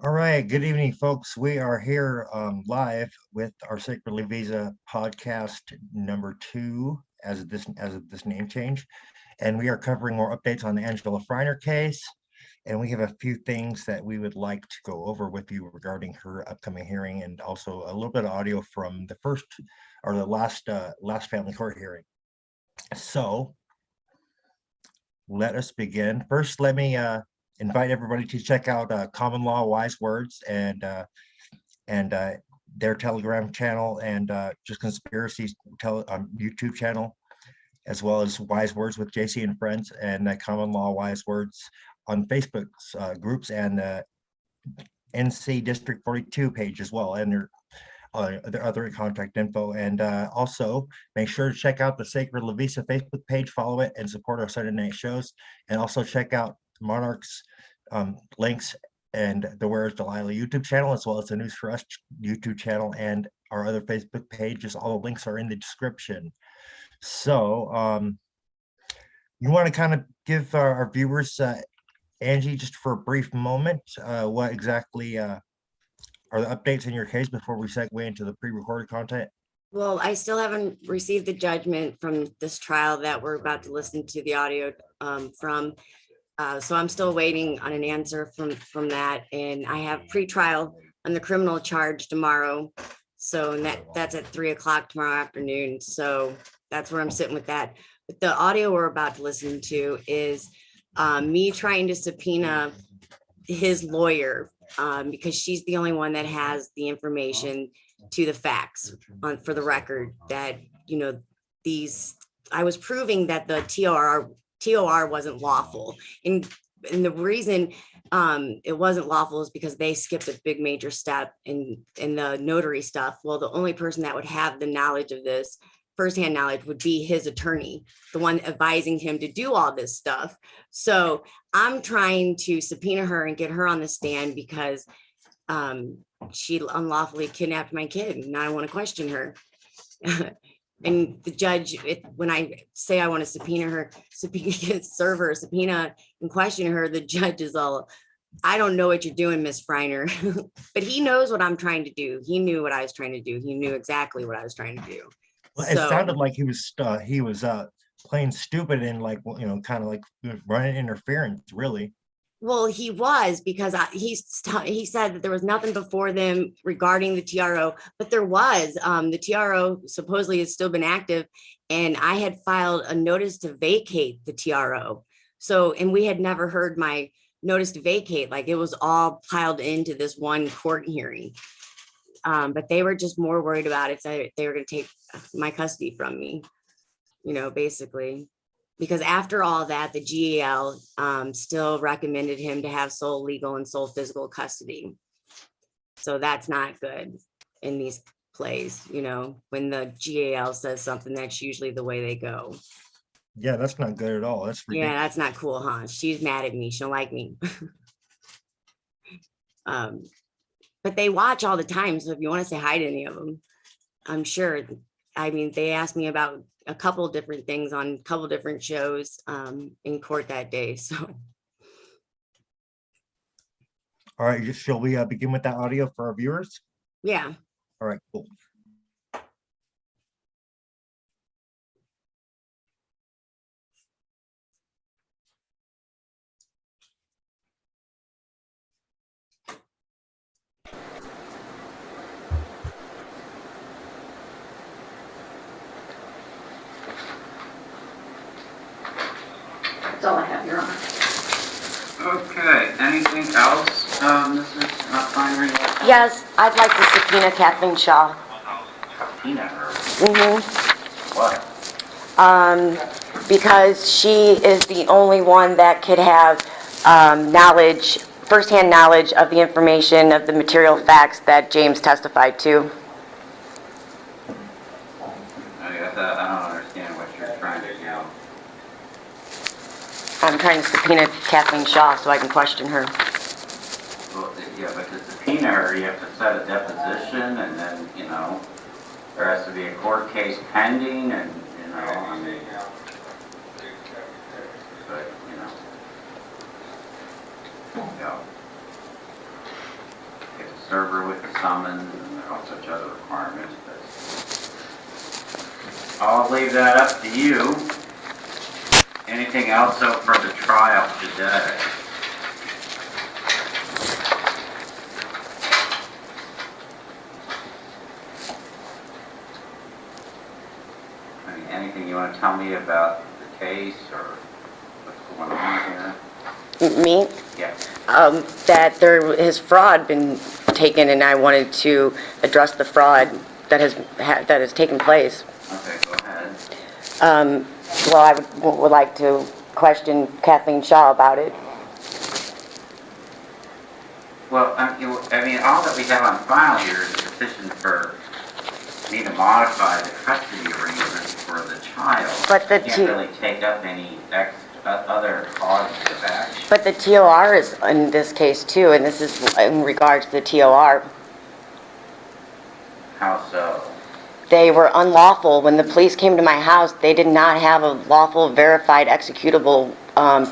All right, good evening, folks. We are here live with our Sacredly Visa podcast number 2 as of this name change, and we are covering more updates on the Angela FREINER case, and we have a few things that we would like to go over with you regarding her upcoming hearing, and also a little bit of audio from the first or the last family court hearing. So let us begin. First, let me invite everybody to check out Common Law Wise Words and their Telegram channel and Just Conspiracies YouTube channel, as well as Wise Words with JC and Friends and Common Law Wise Words on Facebook's groups and NC District 42 page as well, and their other contact info. And also make sure to check out the Sacred Levisa Facebook page, follow it, and support our Sunday night shows. And also check out Monarch's links and the Where's Delilah YouTube channel, as well as the News for Us YouTube channel and our other Facebook pages. All the links are in the description. So you want to kind of give our viewers, Angie, just for a brief moment, what exactly are the updates in your case before we segue into the pre-recorded content? Well, I still haven't received the judgment from this trial that we're about to listen to the audio from. So I'm still waiting on an answer from that. And I have pre-trial on the criminal charge tomorrow. So that's at 3 o'clock tomorrow afternoon. So that's where I'm sitting with that. But the audio we're about to listen to is me trying to subpoena his lawyer because she's the only one that has the information to the facts for the record that, you know, I was proving that the TOR wasn't lawful. And the reason it wasn't lawful is because they skipped a big major step in the notary stuff. Well, the only person that would have the knowledge of this, firsthand knowledge, would be his attorney, the one advising him to do all this stuff. So I'm trying to subpoena her and get her on the stand because she unlawfully kidnapped my kid, and I want to question her. And the judge, when I say I want to serve her a subpoena and question her, the judge is all, I don't know what you're doing, Miss FREINER. But he knows what I'm trying to do. He knew what I was trying to do. He knew exactly what I was trying to do. Well, it sounded like he was playing stupid and, like, you know, kind of like running interference, really. Well, he was, because he said that there was nothing before them regarding the TRO, but there was. The TRO supposedly has still been active, and I had filed a notice to vacate the TRO. So, and we had never heard my notice to vacate. Like, it was all piled into this one court hearing. But they were just more worried about it. So they were going to take my custody from me, you know, basically. Because after all that, the GAL still recommended him to have sole legal and sole physical custody. So that's not good in these plays, you know, when the GAL says something, that's usually the way they go. Yeah, that's not good at all. That's ridiculous. Yeah, that's not cool, huh? She's mad at me. She don't like me. But they watch all the time. So if you want to say hi to any of them, I'm sure. I mean, they asked me about a couple different things on a couple different shows in court that day. So. All right, shall we begin with that audio for our viewers? Yeah. All right, cool. That's all I have, Your Honor. Okay, anything else, Mrs. FREINER? Yes, I'd like to subpoena Kathleen Shaw. Subpoena her? Mm-hmm. What? Because she is the only one that could have knowledge, firsthand knowledge of the information of the material facts that James testified to. I don't understand what you're trying to do. I'm trying to subpoena Kathleen Shaw so I can question her. Well, yeah, but to subpoena her, you have to set a deposition, and then, you know, there has to be a court case pending, and, you know, I mean, but, you know, yeah. summons and all such other requirements. But I'll leave that up to you. Anything else for the trial today? I mean, anything you want to tell me about the case or what's going on here? Me? Yeah. That there has fraud been taken, and I wanted to address the fraud that has taken place. Okay, go ahead. Well, I would like to question Kathleen Shaw about it. Well, I mean, all that we have on file here is a petition for me to modify the custody arrangement for the child. But the You can't really take up any other causes of action. But the TOR is in this case too, and this is in regards to the TOR. How so? They were unlawful. When the police came to my house, they did not have a lawful, verified, executable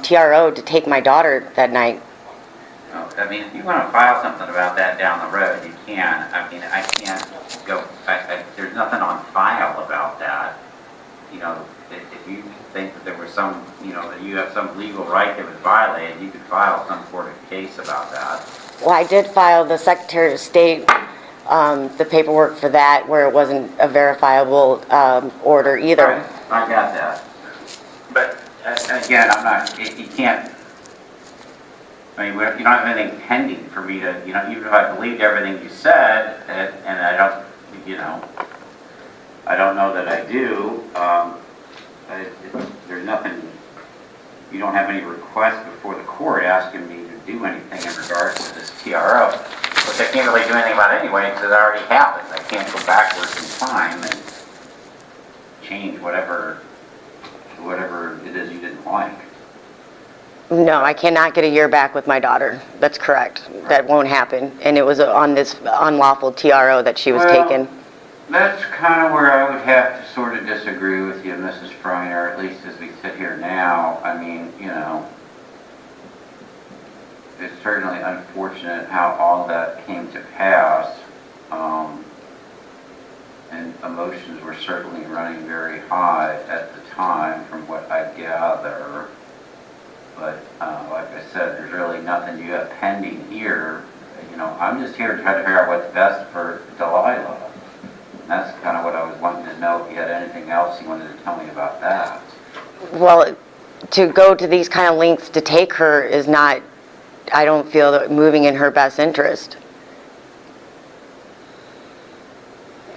TRO to take my daughter that night. No, I mean, if you want to file something about that down the road, you can. I mean, I can't go, there's nothing on file about that. You know, if you think that there was some, you know, that you have some legal right that was violated, you could file some sort of case about that. Well, I did file the Secretary of State, the paperwork for that, where it wasn't a verifiable order either. Right, I got that. But again, I'm not, you can't, I mean, you don't have anything pending for me to, you know, even if I believed everything you said, and I don't, you know, I don't know that I do, there's nothing, you don't have any request before the court asking me to do anything in regards to this TRO, which I can't really do anything about anyway because it already happened. I can't go backwards in time and change whatever it is you didn't like. No, I cannot get a year back with my daughter. That's correct. That won't happen. And it was on this unlawful TRO that she was taken. That's kind of where I would have to sort of disagree with you, Mrs. Freiner, at least as we sit here now. I mean, you know, it's certainly unfortunate how all that came to pass, and emotions were certainly running very high at the time from what I gather. But like I said, there's really nothing you have pending here. You know, I'm just here to try to figure out what's best for Delilah. That's kind of what I was wanting to know, if you had anything else you wanted to tell me about that. Well, to go to these kind of lengths to take her is not, I don't feel that moving in her best interest.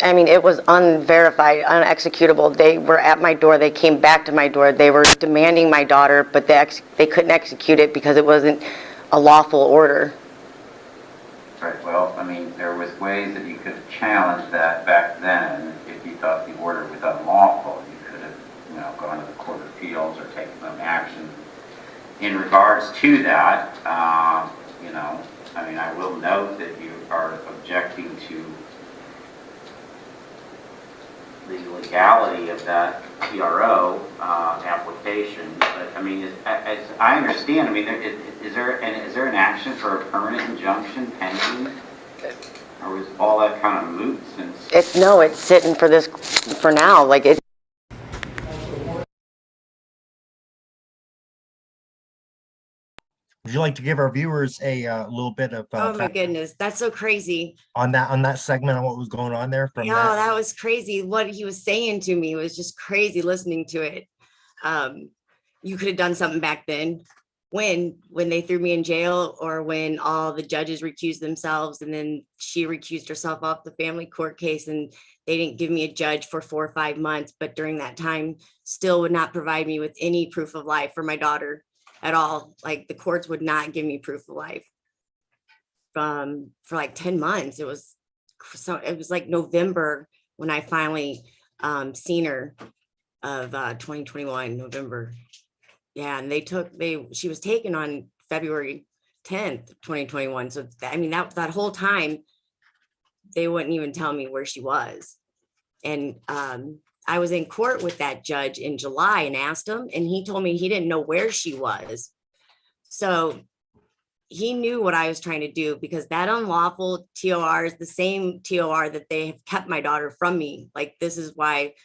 I mean, it was unverified, unexecutable. They were at my door. They came back to my door. They were demanding my daughter, but they couldn't execute it because it wasn't a lawful order. Right, well, I mean, there was ways that you could have challenged that back then. If you thought the order was unlawful, you could have, you know, gone to the Court of Appeals or taken some action in regards to that. You know, I mean, I will note that you are objecting to the legality of that PRO application, but I mean, as I understand, I mean, is there an action for a permanent injunction pending, or was all that kind of moot since? No, it's sitting for now. Like it. Would you like to give our viewers a little bit of Oh my goodness, that's so crazy. on that segment on what was going on there from No, that? that was crazy. What he was saying to me was just crazy listening to it. You could have done something back then when they threw me in jail, or when all the judges recused themselves and then she recused herself off the family court case and they didn't give me a judge for 4 or 5 months, but during that time still would not provide me with any proof of life for my daughter at all. Like the courts would not give me proof of life for like 10 months. It was like November when I finally seen her of 2021, November. Yeah, and she was taken on February 10th, 2021. So I mean, that whole time they wouldn't even tell me where she was. And I was in court with that judge in July and asked him, and he told me he didn't know where she was. So he knew what I was trying to do, because that unlawful TOR is the same TOR that they have kept my daughter from me. Like, this is why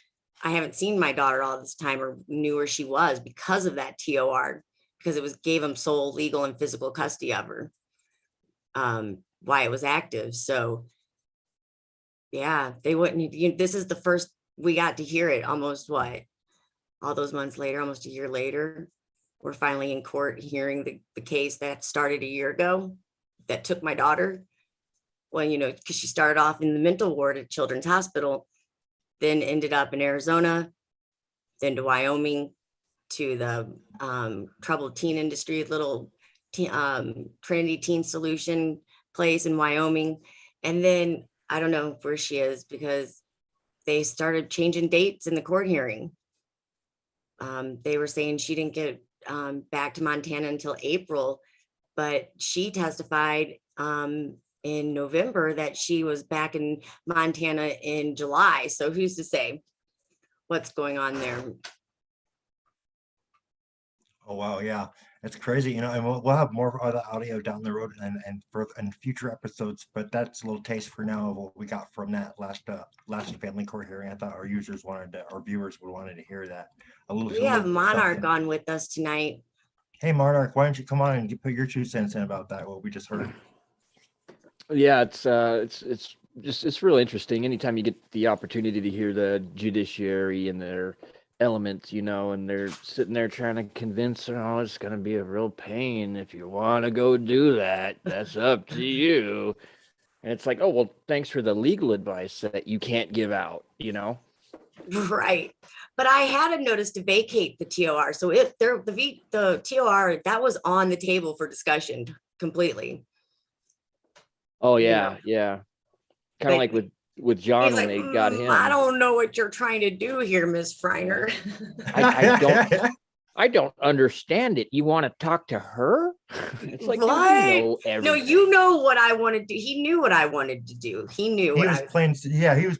I haven't seen my daughter all this time, or knew where she was, because of that TOR, because it gave him sole legal and physical custody of her, why it was active. So yeah, they wouldn't, this is the first we got to hear it, almost all those months later, almost a year later. We're finally in court hearing the case that started a year ago that took my daughter. Well, because she started off in the mental ward at Children's Hospital, then ended up in Arizona, then to Wyoming, to the troubled teen industry, little Trinity Teen Solution place in Wyoming. And then I don't know where she is, because they started changing dates in the court hearing. They were saying she didn't get back to Montana until April, but she testified in November that she was back in Montana in July. So who's to say what's going on there? Oh, wow. Yeah, it's crazy. And we'll have more of the audio down the road and further in future episodes, but that's a little taste for now of what we got from that last family court hearing. I thought our viewers would wanted to hear that. We have Monarch on with us tonight. Hey, Monarch, why don't you come on and put your 2 cents in about that, what we just heard? Yeah, it's really interesting. Anytime you get the opportunity to hear the judiciary and their elements, and they're sitting there trying to convince her, oh, it's going to be a real pain if you want to go do that. That's up to you. And it's like, oh, well, thanks for the legal advice that you can't give out, Right. But I had a notice to vacate the TOR. So the TOR, that was on the table for discussion completely. Oh, yeah. Yeah. Kind of like with John when they got him. I don't know what you're trying to do here, Miss Freiner. I don't understand it. You want to talk to her? It's like, what? No, you know what I wanted to do. He knew what I wanted to do. He knew he was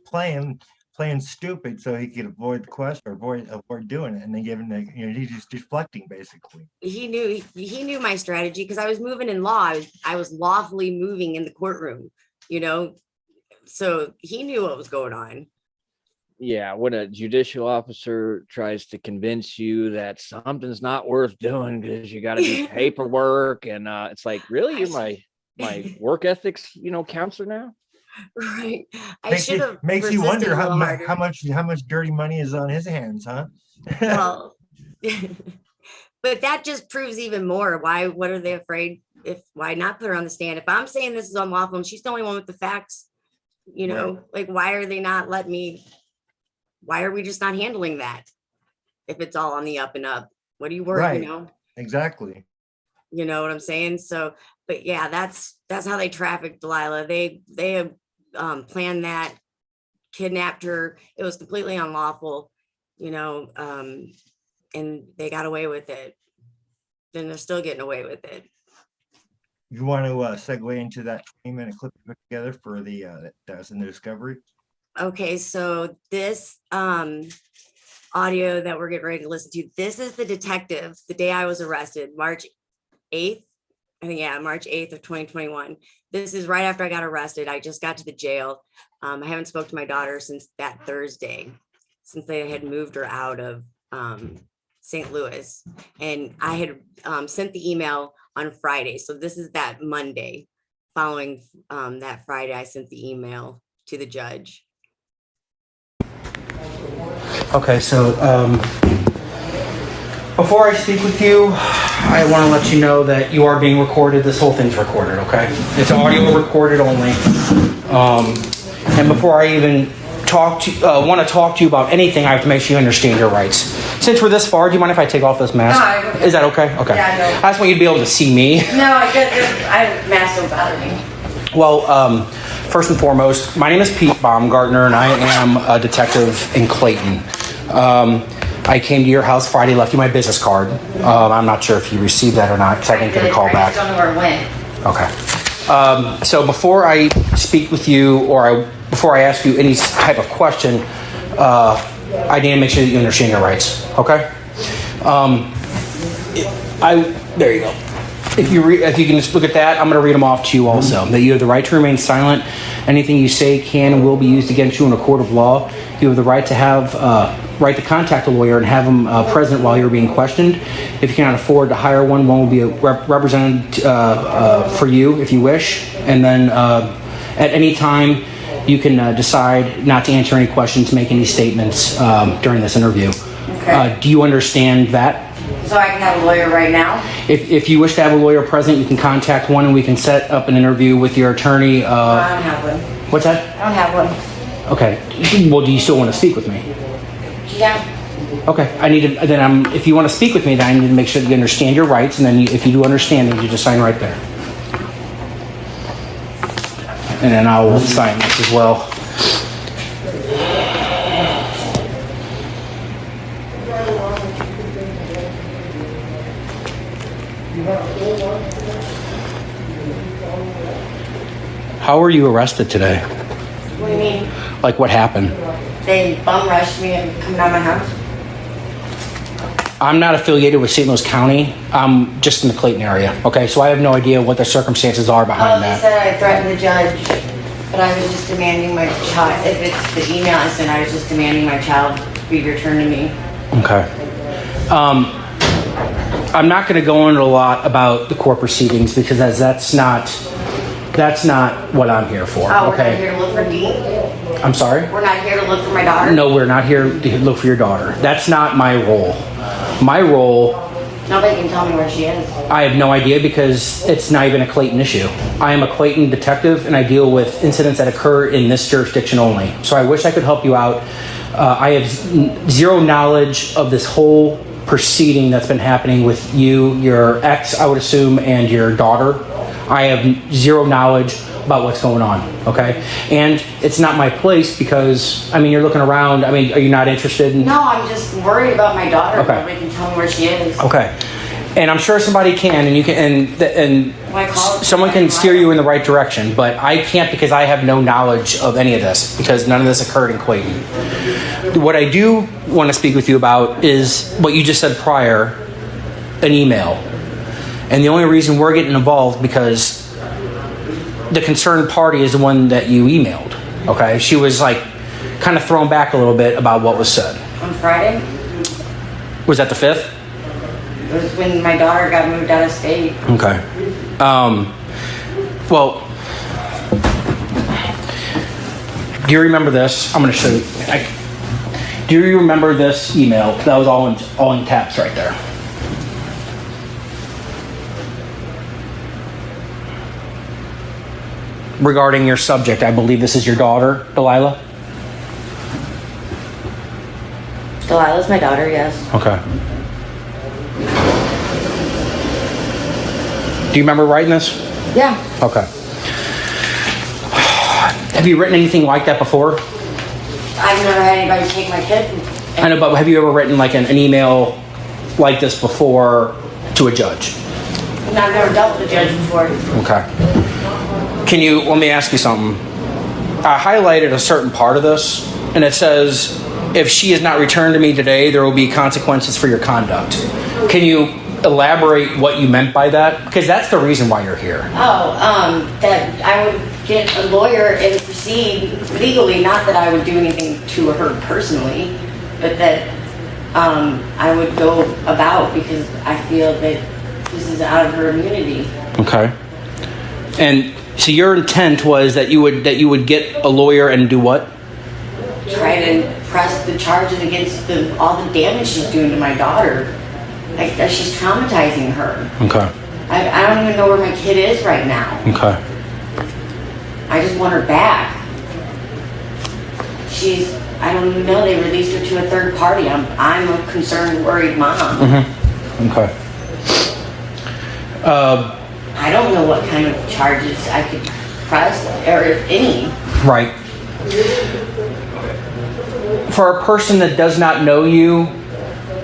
playing stupid so he could avoid the question or avoid doing it, and then giving he's just deflecting basically. He knew my strategy, because I was moving in law. I was lawfully moving in the courtroom, so he knew what was going on. Yeah, when a judicial officer tries to convince you that something's not worth doing because you got to do paperwork, and it's like, really, you're my work ethics, counselor now? Right. I should have. Makes you wonder how much dirty money is on his hands, huh? Well, but that just proves even more what are they afraid? Why not put her on the stand? If I'm saying this is unlawful and she's the only one with the facts, Right. like, why are they not letting me? Why are we just not handling that? If it's all on the up and up, what do you worry? Right. Exactly. You know what I'm saying? So, but yeah, that's how they trafficked Delilah. They have planned that, kidnapped her. It was completely unlawful, and they got away with it. Then they're still getting away with it. You want to segue into that 20-minute clip we put together for that was in the discovery? Okay, so this audio that we're getting ready to listen to, this is the detective the day I was arrested, March 8th. I think, yeah, March 8th of 2021. This is right after I got arrested. I just got to the jail. I haven't spoke to my daughter since that Thursday, since they had moved her out of St. Louis. And I had sent the email on Friday. So this is that Monday. Following that Friday, I sent the email to the judge. Okay, so before I speak with you, I want to let you know that you are being recorded. This whole thing's recorded, okay? It's audio recorded only. And before I even want to talk to you about anything, I have to make sure you understand your rights. Since we're this far, do you mind if I take off this mask? No, is that okay? Okay. Yeah, I just want you to be able to see me. No, mask don't bother me. Well, first and foremost, my name is Pete Baumgartner, and I am a detective in Clayton. I came to your house Friday, left you my business card. I'm not sure if you received that or not, because I didn't get a call back. I don't know where it went. Okay. So before I speak with you, before I ask you any type of question, I need to make sure that you understand your rights. Okay? There you go. if you can just look at that, I'm going to read them off to you also. That you have the right to remain silent. Anything you say can and will be used against you in a court of law. You have the right to contact a lawyer and have them present while you're being questioned. If you cannot afford to hire one will be represented for you if you wish. And then at any time, you can decide not to answer any questions, make any statements during this interview. Okay. Do you understand that? So I can have a lawyer right now? If you wish to have a lawyer present, you can contact one and we can set up an interview with your attorney. I don't have one. What's that? I don't have one. Okay. Well, do you still want to speak with me? Yeah. Okay. If you want to speak with me, then I need to make sure that you understand your rights, and then if you do understand them, you just sign right there. And then I will sign this as well. How were you arrested today? What do you mean? Like, what happened? They bum rushed me and coming out of my house? I'm not affiliated with St. Louis County. I'm just in the Clayton area. Okay, so I have no idea what the circumstances are behind They that. said I threatened the judge, but I was just demanding my child. If it's the email I sent, I was just demanding my child be returned to me. Okay. I'm not going to go into a lot about the court proceedings because that's not what I'm here for. Oh, we're okay. not here to look for Dee? I'm sorry? We're not here to look for my daughter? No, we're not here to look for your daughter. That's not my role. My role, Nobody can tell me where she is. I have no idea because it's not even a Clayton issue. I am a Clayton detective and I deal with incidents that occur in this jurisdiction only. So I wish I could help you out. I have zero knowledge of this whole proceeding that's been happening with you, your ex, I would assume, and your daughter. I have zero knowledge about what's going on, okay? And it's not my place because, I mean, you're looking around. I mean, are you not interested in... No, I'm just worried about my daughter. Okay. Nobody can tell me where she is. Okay. And I'm sure somebody can, and you can, and Why call it- someone can steer you in the right direction, but I can't because I have no knowledge of any of this because none of this occurred in Clayton. What I do want to speak with you about is what you just said prior, an email. And the only reason we're getting involved because the concerned party is the one that you emailed, okay? She was like kind of thrown back a little bit about what was said. On Friday? Was that the 5th? It was when my daughter got moved out of state. Okay. Well, do you remember this? I'm going to show you. Do you remember this email? That was all in caps right there. Regarding your subject, I believe this is your daughter, Delilah? Delilah's my daughter, yes. Okay. Do you remember writing this? Yeah. Okay. Have you written anything like that before? I've never had anybody take my kid. I know, but have you ever written like an email like this before to a judge? I've never dealt with a judge before. Okay. Let me ask you something. I highlighted a certain part of this, and it says, if she is not returned to me today, there will be consequences for your conduct. Can you elaborate what you meant by that? Because that's the reason why you're here. That I would get a lawyer and proceed legally, not that I would do anything to her personally, but that I would go about because I feel that this is out of her immunity. Okay. And so your intent was that you would get a lawyer and do what? Try to press the charges against all the damage she's doing to my daughter. Like she's traumatizing her. Okay. I don't even know where my kid is right now. Okay. I just want her back. I don't even know, they released her to a third party. I'm a concerned, worried mom. Mm-hmm. Okay. I don't know what kind of charges I could press, or if any. Right. For a person that does not know you,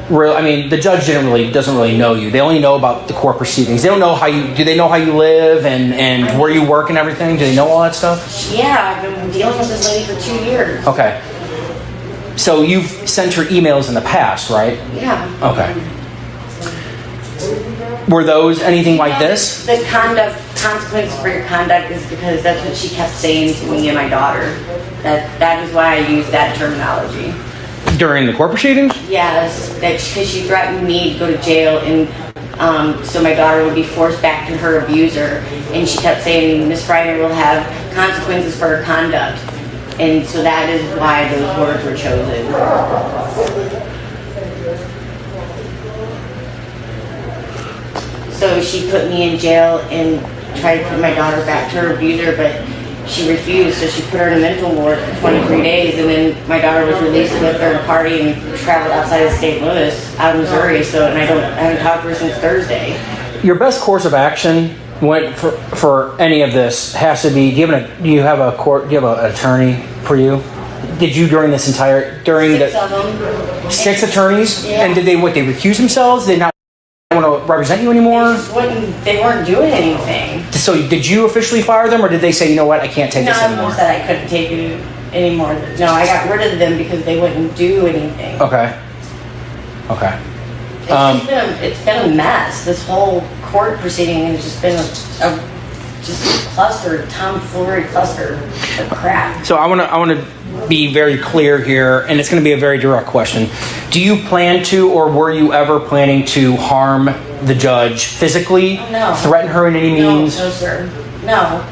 the judge doesn't really know you. They only know about the court proceedings. They don't know do they know how you live and where you work and everything? Do they know all that stuff? Yeah, I've been dealing with this lady for 2 years. Okay. So you've sent her emails in the past, right? Yeah. Okay. Were those anything like this? The conduct, consequences for your conduct is because that's what she kept saying to me and my daughter. That is why I use that terminology. During the court proceedings? Yes, that because she threatened me to go to jail, and so my daughter would be forced back to her abuser. And she kept saying, Ms. Freiner will have consequences for her conduct. And so that is why those words were chosen. So she put me in jail and tried to put my daughter back to her abuser, but she refused. So she put her in a mental ward for 23 days, and then my daughter was released to a third party and traveled outside of St. Louis, out of Missouri. So, and I haven't talked to her since Thursday. Your best course of action for any of this has to be, do you have an attorney for you? Did you during this entire, Six of them. 6 attorneys? Yeah. And did they recuse themselves? Did they not want to represent you anymore? They weren't doing anything. So did you officially fire them, or did they say, you know what, I can't take this None of anymore? them said I couldn't take it anymore. No, I got rid of them because they wouldn't do anything. Okay. It's been a mess. This whole court proceeding has just been a cluster, tomfoolery cluster of crap. So I want to be very clear here, and it's going to be a very direct question. Do you plan to, or were you ever planning to harm the judge physically? No. Threaten her in any means? No, sir. No.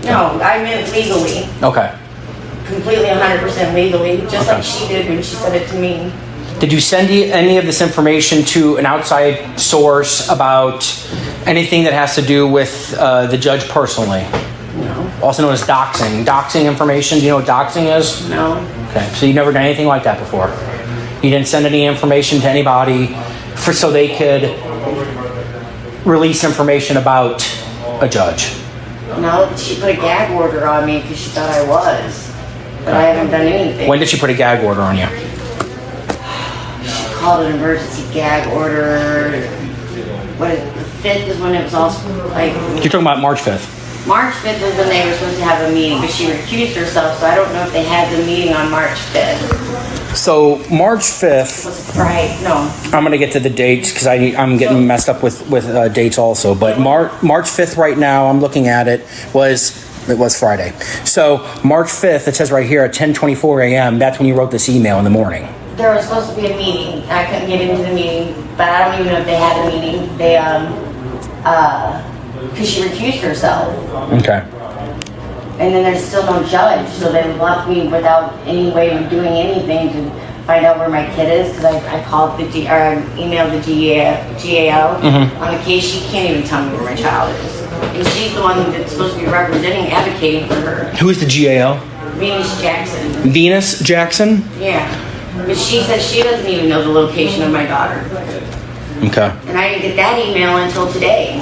I meant legally. Okay. Completely 100% legally, just like she did when she said it to me. Did you send any of this information to an outside source about anything that has to do with the judge personally? No. Also known as doxing. Doxing information, do you know what doxing is? No. Okay, so you've never done anything like that before? You didn't send any information to anybody so they could release information about a judge? No, she put a gag order on me because she thought I was. But I haven't done anything. When did she put a gag order on you? Called an emergency gag order. The 5th is when it was all like. You're talking about March 5th. March 5th is when they were supposed to have a meeting, but she recused herself, so I don't know if they had the meeting on March 5th. So March 5th. Was it Friday? No. I'm going to get to the dates because I'm getting messed up with dates also. But March 5th right now, I'm looking at it was Friday. So March 5th, it says right here at 10:24 a.m. That's when you wrote this email in the morning. There was supposed to be a meeting. I couldn't get into the meeting, but I don't even know if they had a meeting. They because she recused herself. Okay. And then there's still no judge, so they left me without any way of doing anything to find out where my kid is, because I called emailed the GAL on the case. She can't even tell me where my child is. And she's the one that's supposed to be representing, advocating for her. Who is the GAL? Venus Jackson. Venus Jackson? Yeah. But she says she doesn't even know the location of my daughter. Okay. And I didn't get that email until today.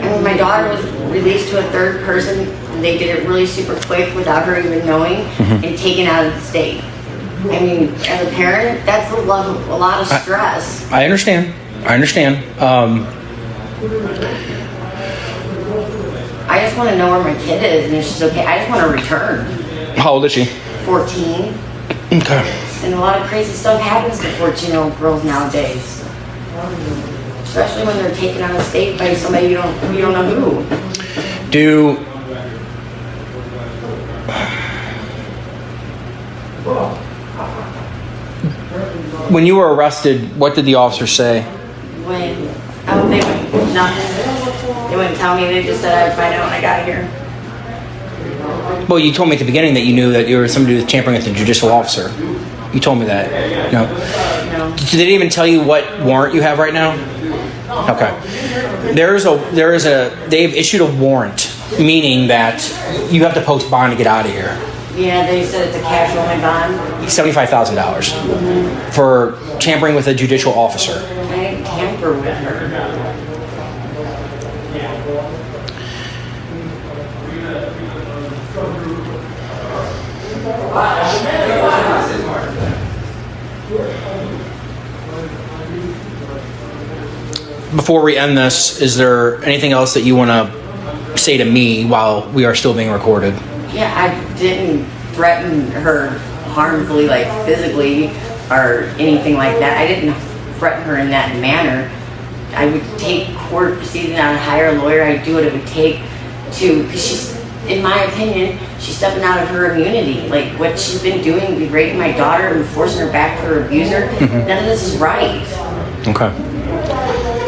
And my daughter was released to a third person, and they did it really super quick without her even knowing, and taken out of the state. I mean, as a parent, that's a lot of stress. I understand. I just want to know where my kid is, and if she's okay. I just want to return. How old is she? 14. Okay. And a lot of crazy stuff happens to 14-year-old girls nowadays. Especially when they're taken out of state by somebody you don't know who. When you were arrested, what did the officer say? They wouldn't, nothing. They wouldn't tell me. They just said I would find out when I got here. Well, you told me at the beginning that you knew that you were somebody with tampering with a judicial officer. You told me that. No. No. Did they even tell you what warrant you have right now? Okay. They've issued a warrant, meaning that you have to post bond to get out of here. Yeah, they said it's a cash only bond. $75,000 for tampering with a judicial officer. I didn't tamper with her. Before we end this, is there anything else that you want to say to me while we are still being recorded? Yeah, I didn't threaten her harmfully, like physically or anything like that. I didn't threaten her in that manner. I would take court proceedings, I would hire a lawyer, I'd do what it would take to, because she's, in my opinion, she's stepping out of her immunity. Like what she's been doing, raping my daughter and forcing her back to her abuser, none of this is right. Okay.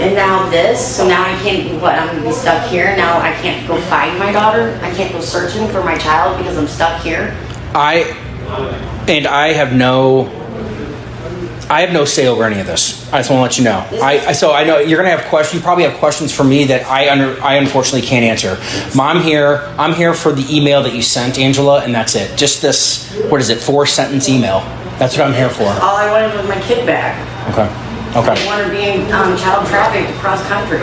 And now this, so now I can't, I'm gonna be stuck here, now I can't go find my daughter, I can't go searching for my child because I'm stuck here. I have no say over any of this. I just want to let you know. So I know you're gonna have questions. You probably have questions for me that I unfortunately can't answer. I'm here for the email that you sent, Angela, and that's it. Just this, 4-sentence email. That's what I'm here for. All I wanted was my kid back. Okay. I want her being child trafficked across country.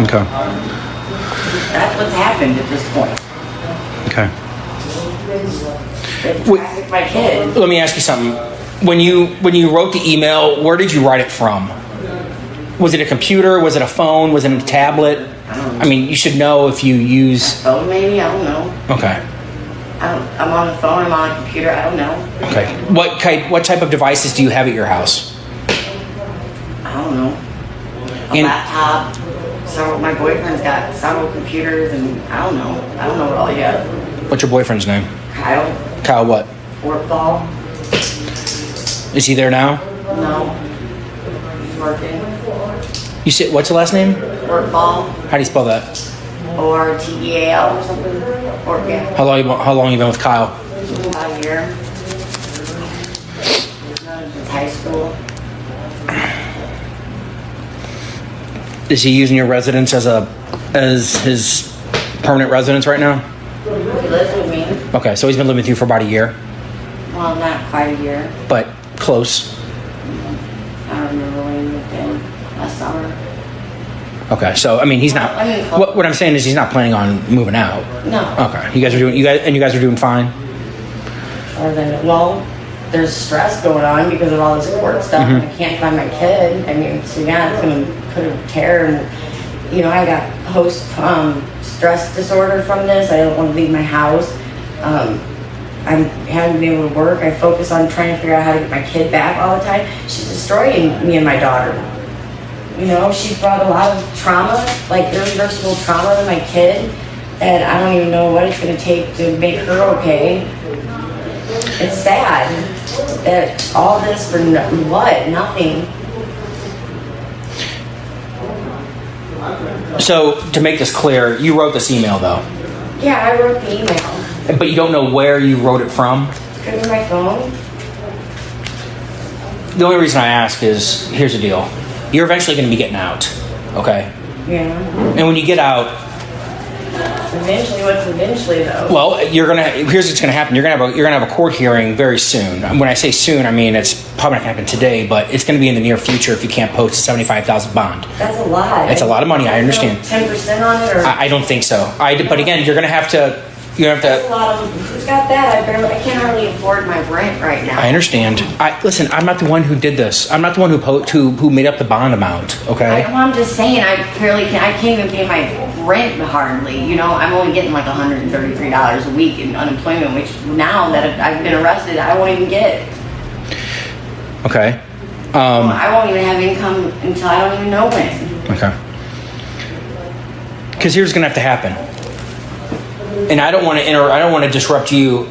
Okay. That's what's happened at this point. Okay. They've trafficked my kid. Let me ask you something. When you wrote the email, where did you write it from? Was it a computer? Was it a phone? Was it a tablet? I mean, you should know if you use... Phone maybe? I don't know. Okay. I'm on the phone, I'm on a computer, I don't know. Okay. What type of devices do you have at your house? I don't know. A laptop. So my boyfriend's got several computers and I don't know. I don't know what all he has. What's your boyfriend's name? Kyle. Kyle what? Workball. Is he there now? No. He's working. You said, what's the last name? Workball. How do you spell that? ORTEAL or something. Or yeah. How long you been with Kyle? About a year. It's high school. Is he using your residence as his permanent residence right now? He lives with me. Okay, so he's been living with you for about a year, Well, not quite a year. but close. I don't remember when he moved in. Last summer. Okay, so I mean, he's not. I mean, What I'm saying is, he's not planning on moving out. No. Okay, you guys are doing fine. Other than, well, there's stress going on because of all this court stuff and I can't find my kid. I mean, so yeah, it's gonna put a tear and, you know, I got post-stress disorder from this. I don't want to leave my house. I haven't been able to work. I focus on trying to figure out how to get my kid back all the time. She's destroying me and my daughter. You know, she's brought a lot of trauma, like irreversible trauma to my kid, and I don't even know what it's gonna take to make her okay. It's sad that all this for nothing. So to make this clear, you wrote this email though, Yeah, I wrote the email. but you don't know where you wrote it from. Could be my phone. The only reason I ask is, here's the deal: you're eventually going to be getting out, okay? Yeah. And when you get out, Eventually, what's eventually though? well, here's what's gonna happen. You're gonna have a court hearing very soon. When I say soon, I mean it's probably not gonna happen today, but it's gonna be in the near future if you can't post a $75,000 bond. That's a lot. It's a lot of money. I understand. 10% on it, or I don't think so. But again, you're gonna have to. that's a lot of. Who's got that? I can't hardly afford my rent right now. I understand. Listen. I'm not the one who did this. I'm not the one who made up the bond amount. Okay. I'm just saying, I can't even pay my rent hardly. You know, I'm only getting like $133 a week in unemployment, which now that I've been arrested, I won't even get. Okay. I won't even have income until I don't even know when. Okay. Because here's gonna have to happen, and I don't want to disrupt you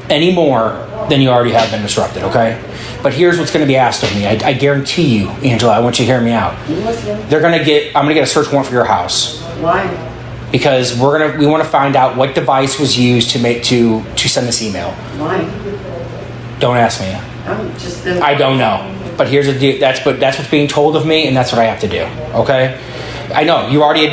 any more than you already have been disrupted. Okay. But here's what's going to be asked of me. I guarantee you, Angela. I want you to hear me out. Listen. I'm gonna get a search warrant for your house. Why? Because we want to find out what device was used to send this email. Why? Don't ask me. I don't know. But here's the deal. That's what's being told of me, and that's what I have to do. Okay. I know you've already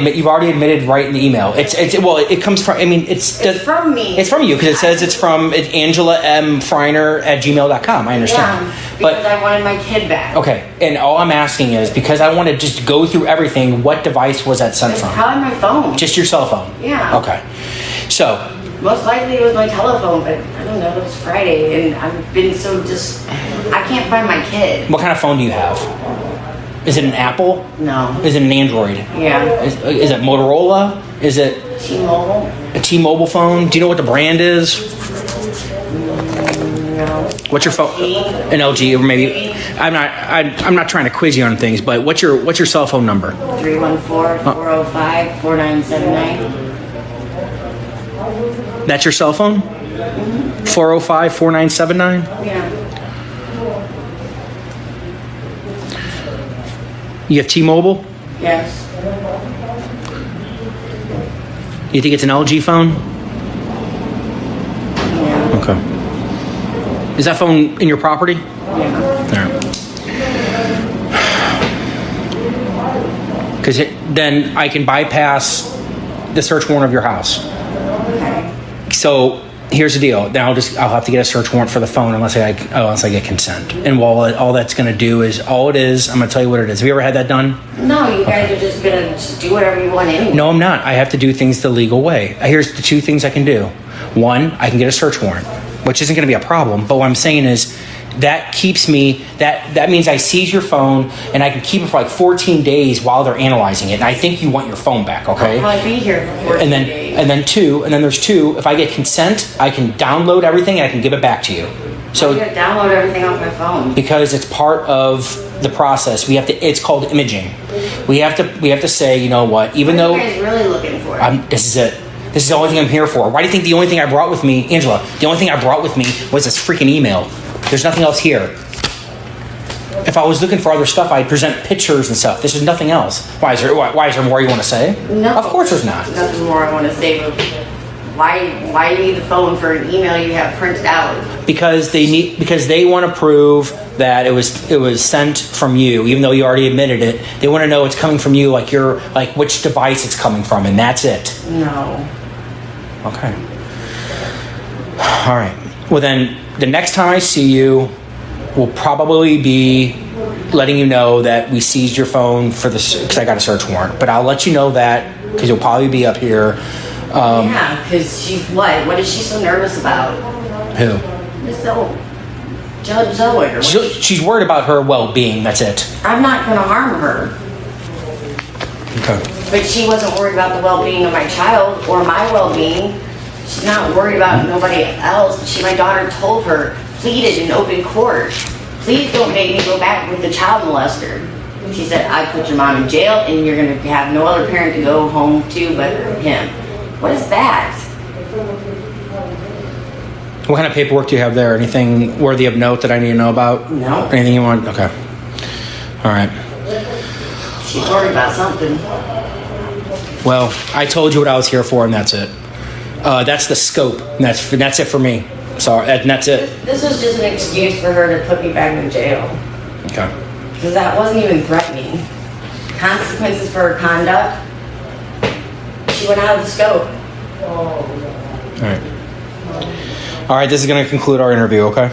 admitted right in the email. It comes from. I mean, it's from me. It's from you because it says it's Angela M. FREINER at gmail.com. I understand. Yeah, because I wanted my kid back. Okay, and all I'm asking is, because I want to just go through everything, what device was that sent from? Probably my phone. Just your cell phone? Yeah. Okay. So. Most likely it was my telephone, but I don't know, it was Friday, and I've been I can't find my kid. What kind of phone do you have? Is it an Apple? No. Is it an Android? Yeah. Is it Motorola? Is it T-Mobile? A T-Mobile phone? Do you know what the brand is? No. What's your phone? An LG, or maybe. I'm not trying to quiz you on things, but what's your cell phone number? 314-405-4979. That's your cell phone? 405-4979? Yeah. You have T-Mobile? Yes. You think it's an LG phone? Yeah. Okay. Is that phone in your property? Yeah. All right. Because then I can bypass the search warrant of your house. Okay. So here's the deal. Then I'll have to get a search warrant for the phone unless I get consent. And all that's going to do is I'm going to tell you what it is. Have you ever had that done? No, you guys are just gonna just do whatever you want anyway. No, I'm not. I have to do things the legal way. Here's the two things I can do. One, I can get a search warrant, which isn't going to be a problem. But what I'm saying is that keeps me, that means I seize your phone and I can keep it for like 14 days while they're analyzing it. And I think you want your phone back, okay? I'll probably be here for 14 days. And then there's two, if I get consent, I can download everything and I can give it back to you. So I'm gonna download everything off my phone. because it's part of the process, it's called imaging. We have to say, you know what, even What though are you guys really looking for? this is it. This is the only thing I'm here for. Why do you think the only thing I brought with me, Angela, the only thing I brought with me was this freaking email? There's nothing else here. If I was looking for other stuff, I'd present pictures and stuff. This is nothing else. Why is there more you want to say? No. Of course there's not. Nothing more I want to say, but why do you need the phone for an email you have printed out? Because they want to prove that it was sent from you, even though you already admitted it. They want to know it's coming from you, like which device it's coming from, and that's it. No. Okay. All right. Well, then the next time I see you, we'll probably be letting you know that we seized your phone because I got a search warrant. But I'll let you know that because you'll probably be up here. Yeah, because she's what? What is she so nervous about? Who? This old Judge Zoe. Or what? She's worried about her well-being. That's it. I'm not going to harm her. Okay. But she wasn't worried about the well-being of my child or my well-being. She's not worried about nobody else. My daughter told her, pleaded in open court, please don't make me go back with the child molester. She said, I put your mom in jail and you're going to have no other parent to go home to but him. What is that? What kind of paperwork do you have there? Anything worthy of note that I need to know about? No. Anything you want? Okay. All right. She's worried about something. Well, I told you what I was here for, and that's it. That's the scope. And that's it for me. Sorry, and that's it. This was just an excuse for her to put me back in jail. Okay. Because that wasn't even threatening. Consequences for her conduct. She went out of the scope. All right. All right, this is going to conclude our interview, okay?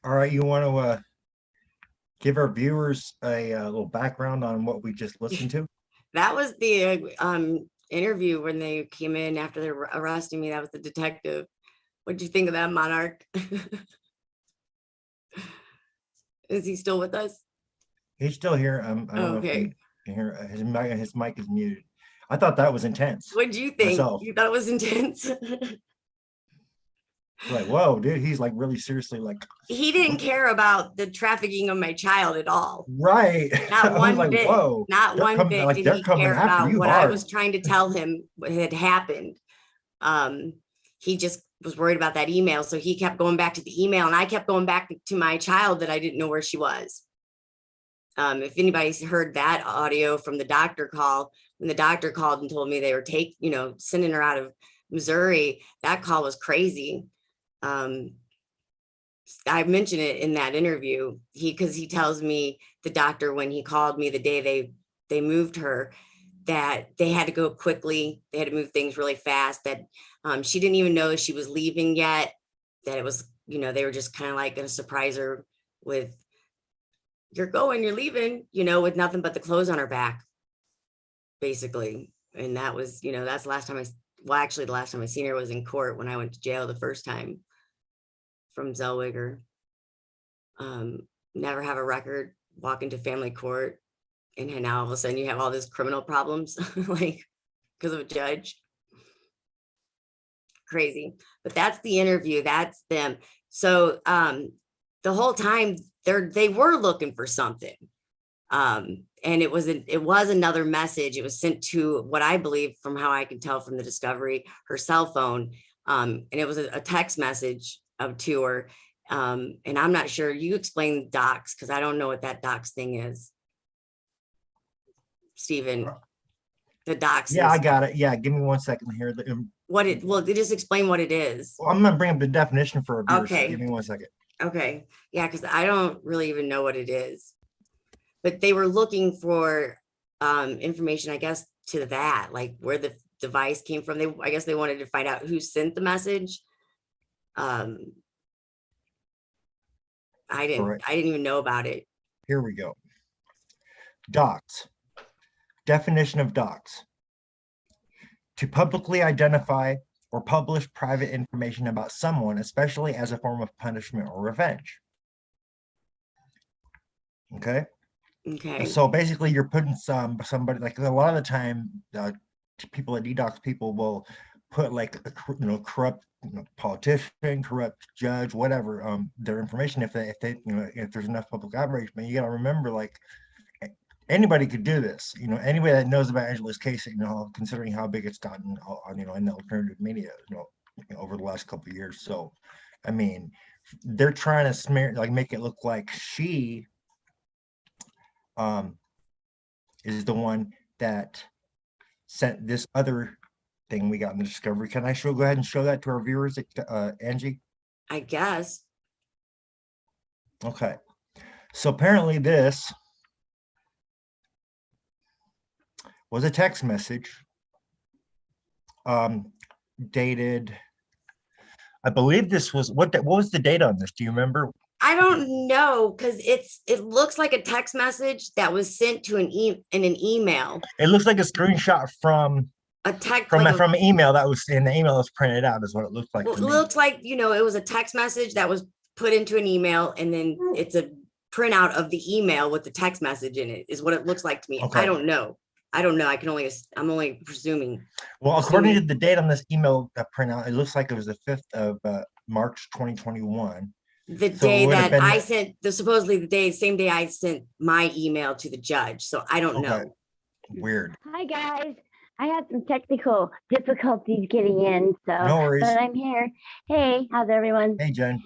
All right, you want to give our viewers a little background on what we just listened to? That was the interview when they came in after they were arresting me. That was the detective. What did you think of that, Monarch? Is he still with us? He's still here. I don't know if Okay. you can hear his mic is muted. I thought that was intense. What did you think? Myself. You thought it was intense? Like, whoa, dude, he's like really seriously like, He didn't care about the trafficking of my child at all. right. Not I was one like, bit. whoa, Not they're one coming- bit like, did they're he coming care after about you what I hard. was trying to tell him what had happened. He just was worried about that email. So he kept going back to the email and I kept going back to my child that I didn't know where she was. If anybody's heard that audio from the doctor call, when the doctor called and told me they were sending her out of Missouri, that call was crazy. I mentioned it in that interview. Because he tells me, the doctor, when he called me the day they moved her, that they had to go quickly. They had to move things really fast, that she didn't even know she was leaving yet, that it was, they were just kind of like going to surprise her with, you're leaving, with nothing but the clothes on her back, basically. And that was, that's the last time the last time I seen her was in court when I went to jail the first time from Zellweger. Never have a record, walk into family court, and now all of a sudden you have all these criminal problems, like because of a judge. Crazy. But that's the interview, that's them. So the whole time they were looking for something. And it was another message. It was sent to, what I believe, from how I can tell from the discovery, her cell phone. And it was a text message to her. And I'm not sure, you explain docs, because I don't know what that docs thing is. Stephen, the docs. Yeah, I got it. Yeah, give me 1 second here. Just explain what it is. Well, I'm gonna bring up the definition for abuse. Okay. Give me 1 second. Okay. Yeah, because I don't really even know what it is. But they were looking for information, I guess, to that, like where the device came from. I guess they wanted to find out who sent the message. I didn't even know about it. Here we go. Docs. Definition of docs: to publicly identify or publish private information about someone, especially as a form of punishment or revenge. Okay. Okay. So basically, you're putting somebody, like a lot of the time, people at DDoS, people will put like a corrupt politician, corrupt judge, whatever, their information if if there's enough public outrage. But you got to remember, like, anybody could do this. Anybody that knows about Angela's case, considering how big it's gotten on in the alternative media, over the last couple of years. So, I mean, they're trying to smear, like, make it look like she is the one that sent this other thing we got in the discovery. Can I go ahead and show that to our viewers, Angie? I guess. Okay. So apparently this was a text message dated, I believe this was, what was the date on this? Do you remember? I don't know, because it looks like a text message that was sent to in an email. It looks like a screenshot from A text from an email that was in the email that was printed out, is what it looked like. Well, to it me. looks like, it was a text message that was put into an email, and then it's a printout of the email with the text message in it, is what it looks like to me. Okay. I don't know. I'm only presuming. Well, according to the date on this email printout, it looks like it was the 5th of March 2021. The So day it would have that been- I sent, supposedly same day I sent my email to the judge. So I don't know. Weird. Hi guys, I had some technical difficulties getting in, so No worries. but I'm here. Hey, how's everyone? Hey, Jen.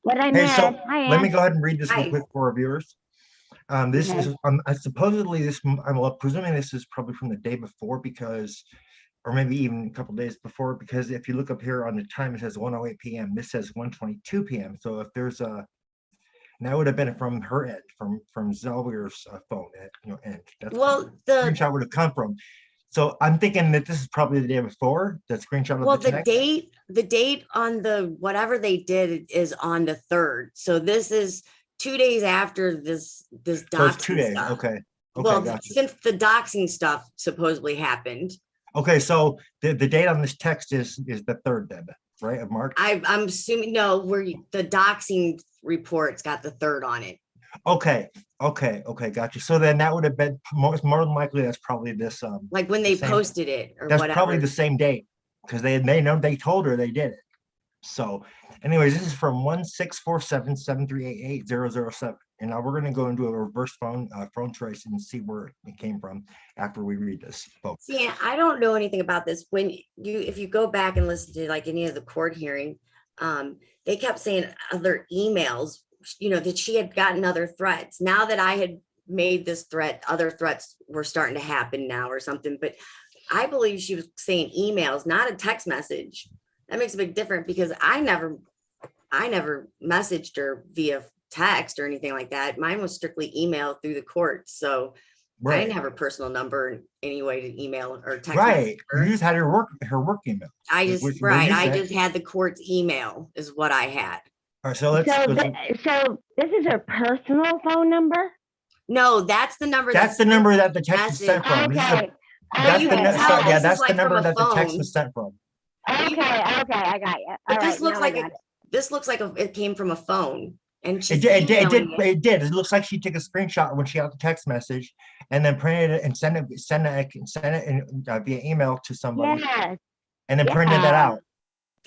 What I Hey, meant, so hi, let me Ann. go ahead and read this real Hi. quick for our viewers. This Okay. is supposedly this. I'm presuming this is probably from the day before, because, or maybe even a couple days before, because if you look up here on the time, it says 1:08 p.m. This says 1:22 p.m. So if there's and that would have been from her end, from Zellweger's phone end. That's Well, where the screenshot would have come from. So I'm thinking that this is probably the day before that screenshot of the text. the date on the whatever they did is on the 3rd. So this is 2 days after this So it's doxing 2 days. stuff. Okay. Well, Gotcha. since the doxing stuff supposedly happened, Okay, so the date on this text is the 3rd then, right, of March? I'm assuming, no, the doxing report's got the 3rd on it. Okay, gotcha. So then that would have been more than likely, that's probably this Like when they same- posted it or that's whatever. probably the same date, because they know, they told her they did it. So anyways, this is from 1-647-738-8007. And now we're going to go into a reverse phone trace and see where it came from after we read this, folks. See, I don't know anything about this. If you go back and listen to like any of the court hearing, they kept saying other emails, that she had gotten other threats. Now that I had made this threat, other threats were starting to happen now or something, but I believe she was saying emails, not a text message. That makes a big difference because I never messaged her via text or anything like that. Mine was strictly email through the court. So I Right. didn't have her personal number in any way to email or text. Right. Her. You just had her work email. I just, What right. you I said. just had the court's email is what I had. All right, so let's. So this is her personal phone number? No, that's the number. That's the number that the text is sent message. from. This is Okay. that's you the can nu- tell so, yeah, this that's is the like number from a that the text phone. was sent from. Okay, I got you. But All this right, looks now like I got it. this looks like it came from a phone, and It she's did. emailing it. It did. It looks like she took a screenshot when she got the text message, and then printed it and sent it in, via email to somebody, Yes. and then printed that Yeah. out.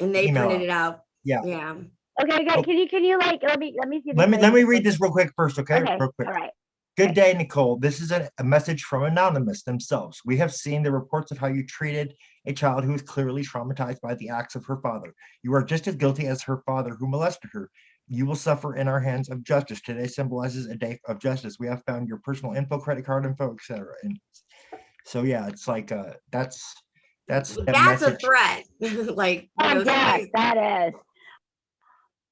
And they email printed out. it out. Yeah. Yeah. Okay, Oh. good. Can you like let me see if Let I can me get read this real quick first, okay? Okay. Real quick. All right. Good day, Nicole. This is a message from Anonymous themselves. We have seen the reports of how you treated a child who is clearly traumatized by the acts of her father. You are just as guilty as her father who molested her. You will suffer in our hands of justice. Today symbolizes a day of justice. We have found your personal info, credit card info, etc. And so yeah, it's like that's that a message. threat. Like, Oh, yes, that is.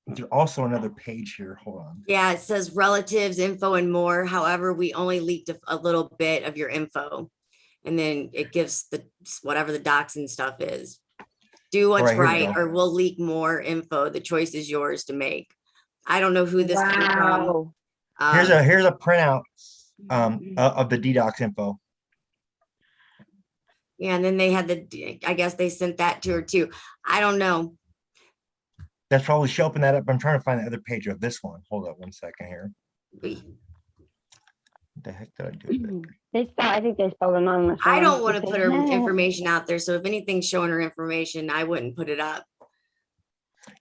There's also another page here. Hold on. Yeah, it says relatives, info, and more. However, we only leaked a little bit of your info. And then it gives the whatever the docs and stuff is. Do what's All right, here we right, go. or we'll leak more info. The choice is yours to make. I don't know who this came from. Wow. Here's a printout of the DDoS info. Yeah, and then they had I guess they sent that to her too. I don't know. That's probably she opened that up. I'm trying to find the other page of this one. Hold up one second here. What the heck did I do? I think they spelled anonymous. I don't want to wrong. put her information out there. So if anything's showing her information, I wouldn't put it up.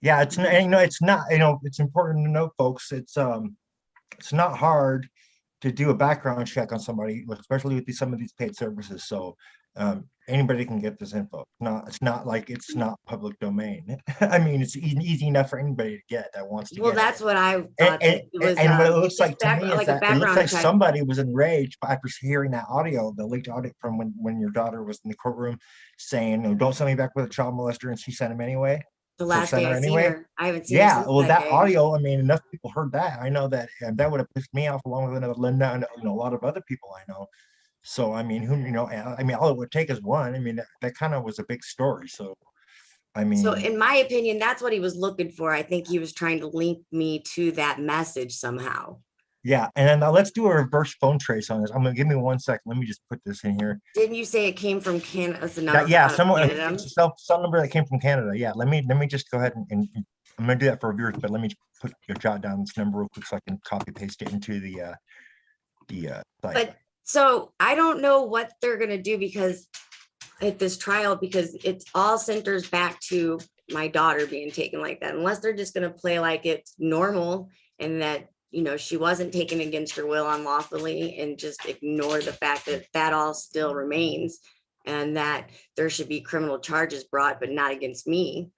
Yeah, it's not, it's not, it's important to know, folks. It's not hard to do a background check on somebody, especially with some of these paid services. So anybody can get this info. It's not like it's not public domain. I mean, it's easy enough for anybody to get that wants to. Well, get that's it. what I thought. And what it looks like to me is like that it looks like check. somebody was enraged after hearing that audio, the leaked audio from when your daughter was in the courtroom saying, "Don't send me back with a child molester," and she sent him anyway. The last day I seen her, I haven't seen her Yeah, since well, that day. audio, I mean, enough people heard that. I know that, and that would have pissed me off along with another Linda and a lot of other people I know. So, I mean, all it would take is one. I mean, that kind of was a big story. So, I mean, So in my opinion, that's what he was looking for. I think he was trying to link me to that message somehow. yeah. And then let's do a reverse phone trace on this. Give me 1 second. Let me just put this in here. Didn't you say it came from Canada? Some number that came from Canada. Yeah. Let me just go ahead and I'm gonna do that for viewers, but let me jot down this number real quick so I can copy paste it into the site. But so I don't know what they're gonna do because at this trial, because it all centers back to my daughter being taken like that, unless they're just gonna play like it's normal and that she wasn't taken against her will unlawfully and just ignore the fact that that all still remains and that there should be criminal charges brought, but not against me.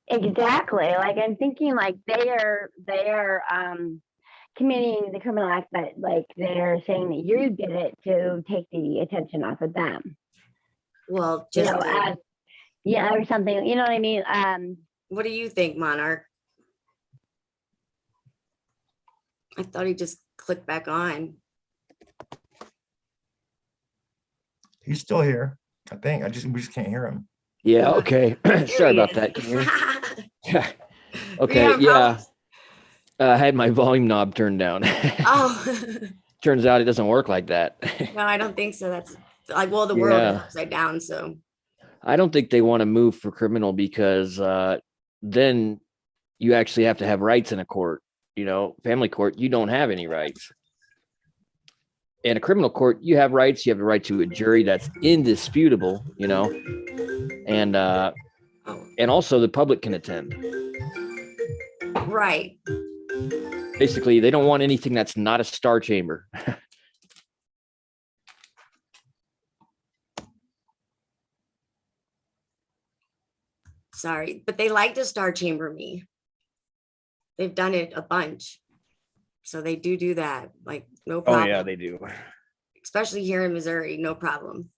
Exactly. Like I'm thinking like they are committing the criminal act, but like they're saying that you did it to take the attention off of them. Well, just or something, you know what I mean? What do you think, Monarch? I thought he just clicked back on. He's still here. I think we just can't hear him. Yeah. Okay. Sorry about that. Can you hear me? Okay. Yeah. I had my volume knob turned down. Oh. Turns out it doesn't work like that. No, I don't think so. That's like, well, the world is upside down. So I don't think they want to move for criminal because then you actually have to have rights in a court. Family court, you don't have any rights. In a criminal court, you have rights. You have the right to a jury that's indisputable, and also the public can attend. Right. Basically, they don't want anything that's not a star chamber. Sorry, but they like to star chamber me. They've done it a bunch. So they do that, like, no Oh problem. yeah, they do. Especially here in Missouri, no problem.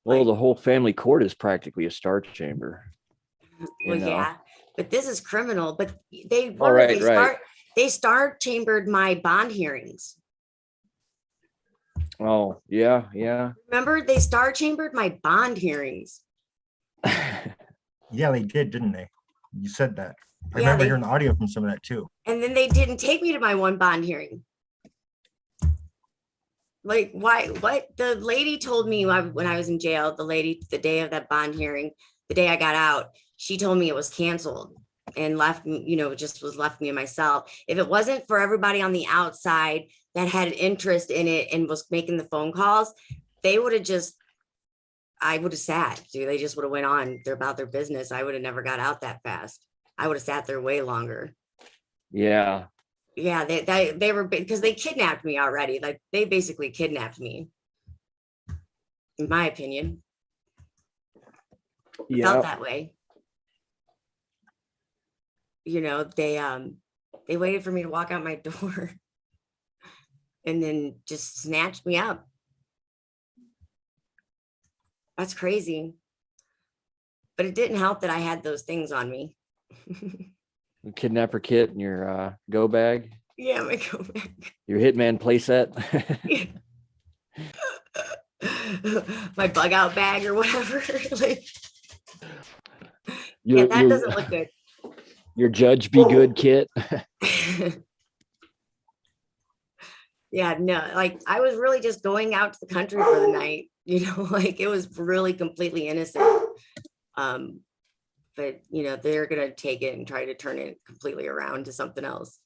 Well, Like, the whole family court is practically a star chamber. You well, know? yeah, but this is criminal. But they Oh, right, right. they star chambered my bond hearings. Oh, yeah, yeah. Remember, they star chambered my bond hearings. Yeah, they did, didn't they? You said that. I Yeah, remember they- hearing audio from some of that too. And then they didn't take me to my one bond hearing. Like, why? What? The lady told me when I was in jail, the day of that bond hearing, the day I got out, she told me it was canceled and left me, just was left me and myself. If it wasn't for everybody on the outside that had an interest in it and was making the phone calls, they would have I would have sat, dude. They just would have went on about their business. I would have never got out that fast. I would have sat there way longer. Yeah. Yeah, they were, because they kidnapped me already. Like, they basically kidnapped me, in my opinion. Felt Yeah. that way. They waited for me to walk out my door and then just snatched me up. That's crazy. But it didn't help that I had those things on me. Kidnapper kit and your go bag, Yeah, my go back. your Hitman playset. My bug out bag or whatever. Like, Your, yeah, that your, doesn't look good. your Judge Be Good kit. Yeah, no, like, I was really just going out to the country for the night, like, it was really completely innocent. But they're gonna take it and try to turn it completely around to something else.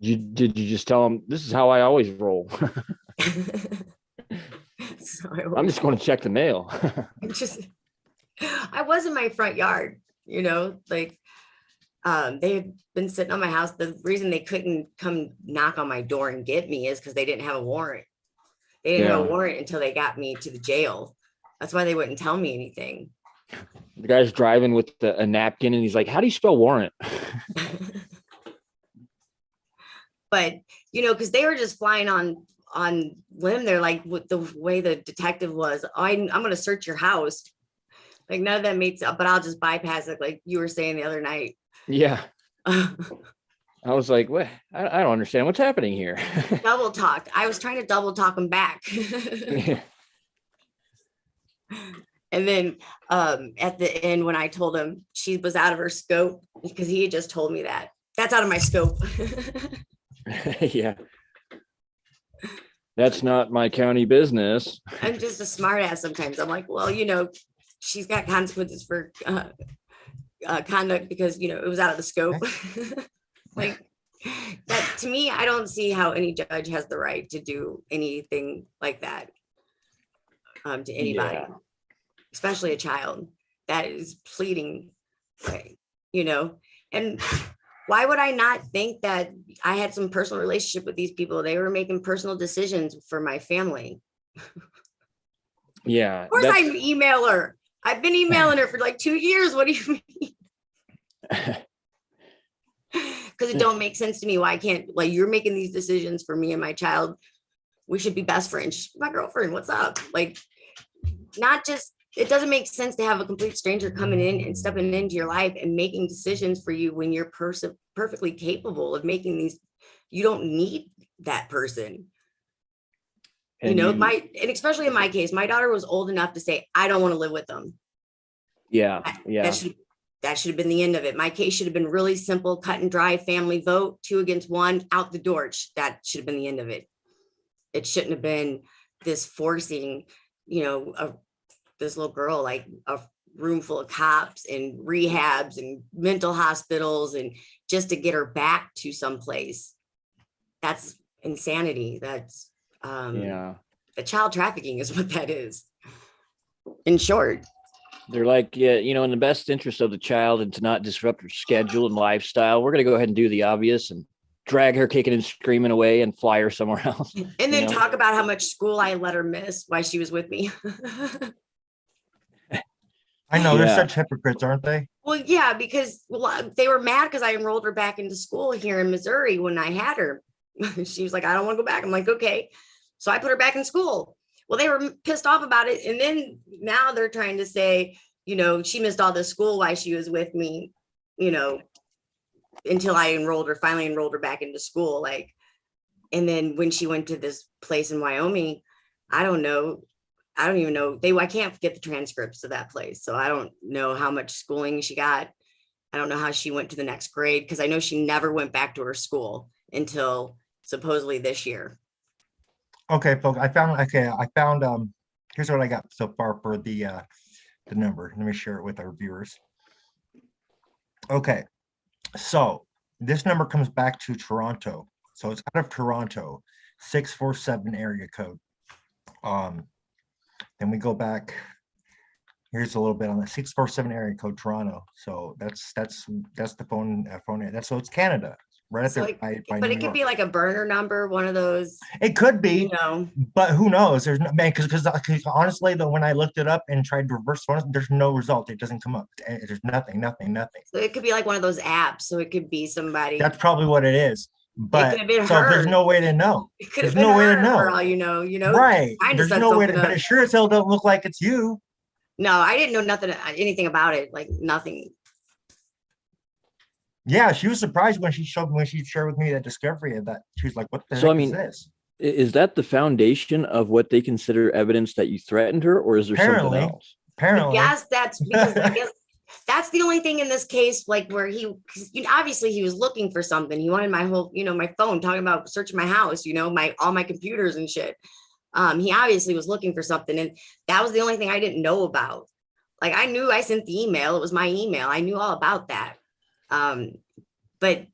Did you just tell them this is how I always roll? So I'm just going to check the mail. I was in my front yard, like, they had been sitting on my house. The reason they couldn't come knock on my door and get me is because they didn't have a warrant. They didn't have a Yeah. warrant until they got me to the jail. That's why they wouldn't tell me anything. The guy's driving with a napkin and he's like, how do you spell warrant? But because they were just flying on limb. They're like, with the way the detective was, I'm going to search your house. Like, none of that makes up, but I'll just bypass it, like you were saying the other night. Yeah. I was like, what? I don't understand what's happening here. Double talked. I was trying to double talk him back. Yeah. And then at the end, when I told him she was out of her scope, because he had just told me that's out of my scope. Yeah. That's not my county business. I'm just a smart ass sometimes. I'm like, well, she's got consequences for conduct because, it was out of the scope. Like, that, to me, I don't see how any judge has the right to do anything like that to anybody. Yeah. Especially a child that is pleading, right? And why would I not think that I had some personal relationship with these people? They were making personal decisions for my family. Yeah. Of course, I email her. I've been emailing her for like 2 years. What do you mean? Because it don't make sense to me. Why can't, like, you're making these decisions for me and my child? We should be best friends. She's my girlfriend. What's up? Like, not just, it doesn't make sense to have a complete stranger coming in and stepping into your life and making decisions for you when you're perfectly capable of making these. You don't need that person. And And especially in my case, my daughter was old enough to say, I don't want to live with them. Yeah. Yeah. That should have been the end of it. My case should have been really simple, cut and dry, family vote, 2 against 1, out the door. That should have been the end of it. It shouldn't have been this forcing, this little girl, like a room full of cops and rehabs and mental hospitals, and just to get her back to someplace. That's insanity. That's Yeah. the child trafficking is what that is. In short. They're like, yeah, in the best interest of the child and to not disrupt her schedule and lifestyle, we're going to go ahead and do the obvious and drag her kicking and screaming away and fly her somewhere else. And then talk about how much school I let her miss while she was with me. I know, they're Yeah. such hypocrites, aren't they? Well, yeah, because they were mad because I enrolled her back into school here in Missouri when I had her. She was like, I don't want to go back. I'm like, okay. So I put her back in school. Well, they were pissed off about it. And then now they're trying to say, she missed all the school while she was with me, until I finally enrolled her back into school. Like, and then when she went to this place in Wyoming, I don't know. I don't even know. I can't get the transcripts of that place. So I don't know how much schooling she got. I don't know how she went to the next grade, because I know she never went back to her school until supposedly this year. Okay, folks, I found, here's what I got so far for the number. Let me share it with our viewers. Okay, so this number comes back to Toronto. So it's out of Toronto, 647 area code. Then we go back. Here's a little bit on the 647 area code Toronto. So that's the phone. So it's Canada, right up So there by but New it could York. be like a burner number, one of those, It could be, you know. but who knows? There's no, man, because honestly, though, when I looked it up and tried to reverse one, there's no result. It doesn't come up. There's nothing. So it could be like one of those apps. So it could be somebody. That's probably what it is. But could have been so there's her. no way to know. It could There's have been no way to her know. for all you know. Right. Trying to There's set no way to, something but up. it sure as hell don't look like it's you. No, I didn't know anything about it. Like nothing. Yeah, she was surprised when she shared with me that discovery of that. She was like, "What the So, heck I mean, is this?" Is that the foundation of what they consider evidence that you threatened her, or is there Apparently. something else? Apparently, Yes, that's because I guess that's the only thing in this case, like where obviously he was looking for something. He wanted my whole, my phone, talking about searching my house, all my computers and shit. He obviously was looking for something, and that was the only thing I didn't know about. Like I knew I sent the email; it was my email. I knew all about that. But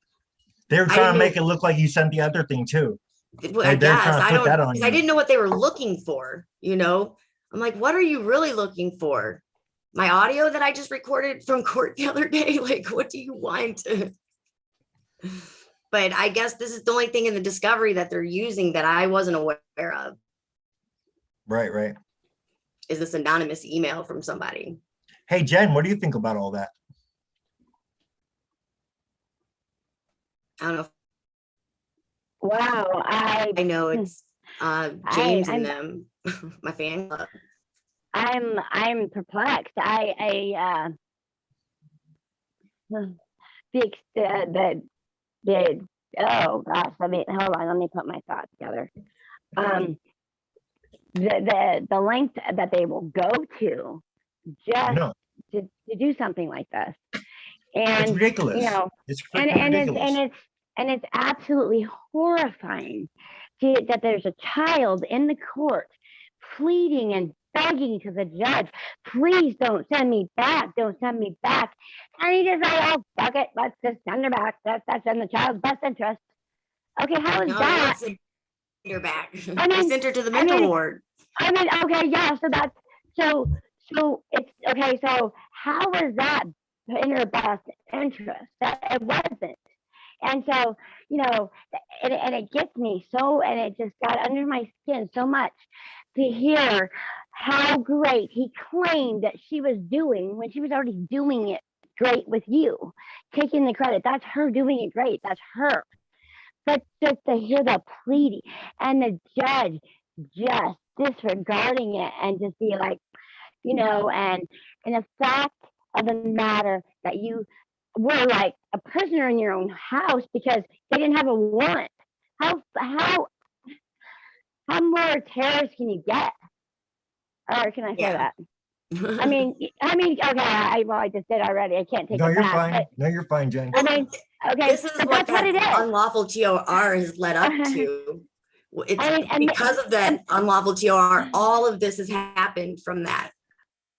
they were trying to make it look like you sent the other thing too. I guess I don't, because I didn't know what they were looking for. I'm like, what are you really looking for? My audio that I just recorded from court the other day? Like, what do you want? But I guess this is the only thing in the discovery that they're using that I wasn't aware of. Right. Is this anonymous email from somebody? Hey, Jen, what do you think about all that? I don't know. Wow, I know it's James and them, my fan club. I'm perplexed. Oh gosh, hold on, let me put my thoughts together. The length that they will go to just to do something like this, and it's ridiculous. It's ridiculous. And it's absolutely horrifying that there's a child in the court pleading and begging to the judge, please don't send me back, don't send me back. And he just like, oh, fuck it, let's just send her back. That's in the child's best interest. Okay, how is that? Send her back. I sent her to the mental ward. Okay, yeah, so it's okay, so how is that in her best interest? That it wasn't. And so, and it gets me so, and it just got under my skin so much to hear how great he claimed that she was doing when she was already doing it great with you, taking the credit. That's her doing it great. That's her. But just to hear the pleading and the judge just disregarding it and just be like, and the fact of the matter that you were like a prisoner in your own house because they didn't have a warrant. How more terrorist can you get? Or can I say that? I mean, okay. I just did already. I can't take it back. You're fine. No, you're fine, Jen. Okay. This is what that unlawful TOR has led up to. It's because of that unlawful TOR. All of this has happened from that.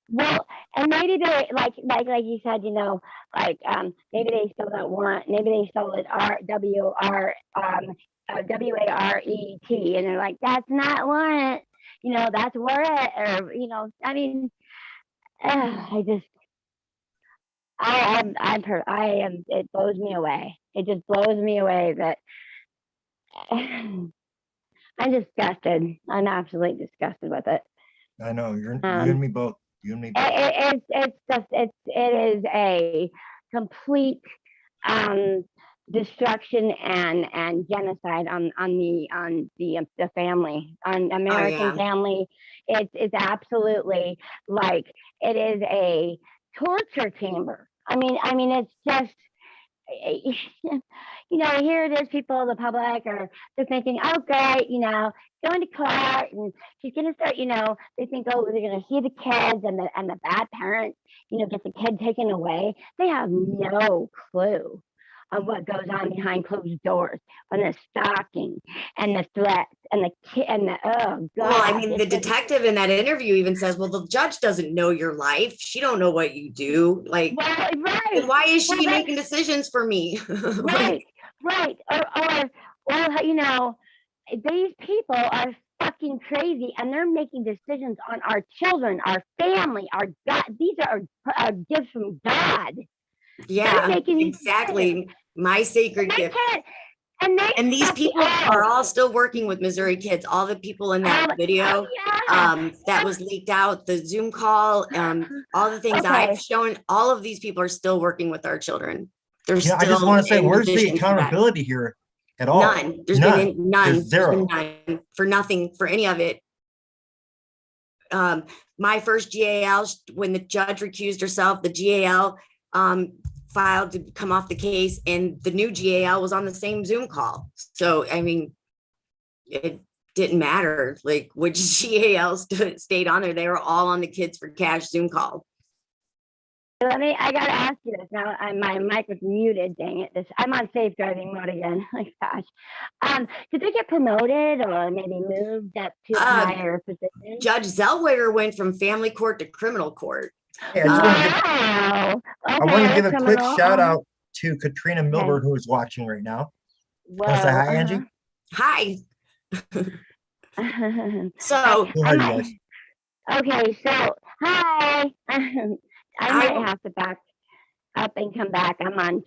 Well, and maybe they like you said, maybe they stole that warrant. Maybe they stole it WARET, and they're like, that's not warrant. That's warrant, or I am. It blows me away. It just blows me away that I'm disgusted. I'm absolutely disgusted with it. I know you and me both. You and me. It is a complete destruction and genocide on the family, on American family. It's absolutely like it is a torture chamber. I mean it's just here it is, people, the public are they're thinking, oh great, going to court and she's gonna start, they think, oh, they're gonna see the kids and the bad parent, get the kid taken away. They have no clue on what goes on behind closed doors, on the stalking and the threats and the kid and the oh god. Well, I mean, the detective in that interview even says, well, the judge doesn't know your life. She don't know what you do. Like, right. And why is she making decisions for me? Right. Or these people are fucking crazy and they're making decisions on our children, our family, our God. These are gifts from God. Yeah, exactly. My sacred gift. And these people are all still working with Missouri kids. All the people in that video that was leaked out, the Zoom call, all the things I've shown, all of these people are still working with our children. They're still. I just want to say, where's the accountability here at all? None. There's been none. There's zero. None for nothing, for any of it. My first GAL, when the judge recused herself, the GAL filed to come off the case, and the new GAL was on the same Zoom call. So, I mean, it didn't matter like which GAL stayed on there. They were all on the Kids for Cash Zoom call. I gotta ask you this now. My mic was muted. Dang it! I'm on safe driving mode again. Like gosh, did they get promoted or maybe moved up to a higher position? Judge Zellweger went from family court to criminal court. Hey, I want to give a quick shout out to Katrina Milburn, who is watching right now. Want to say hi, Angie? Hi. So, okay, so hi. I might have to back up and come back. I'm on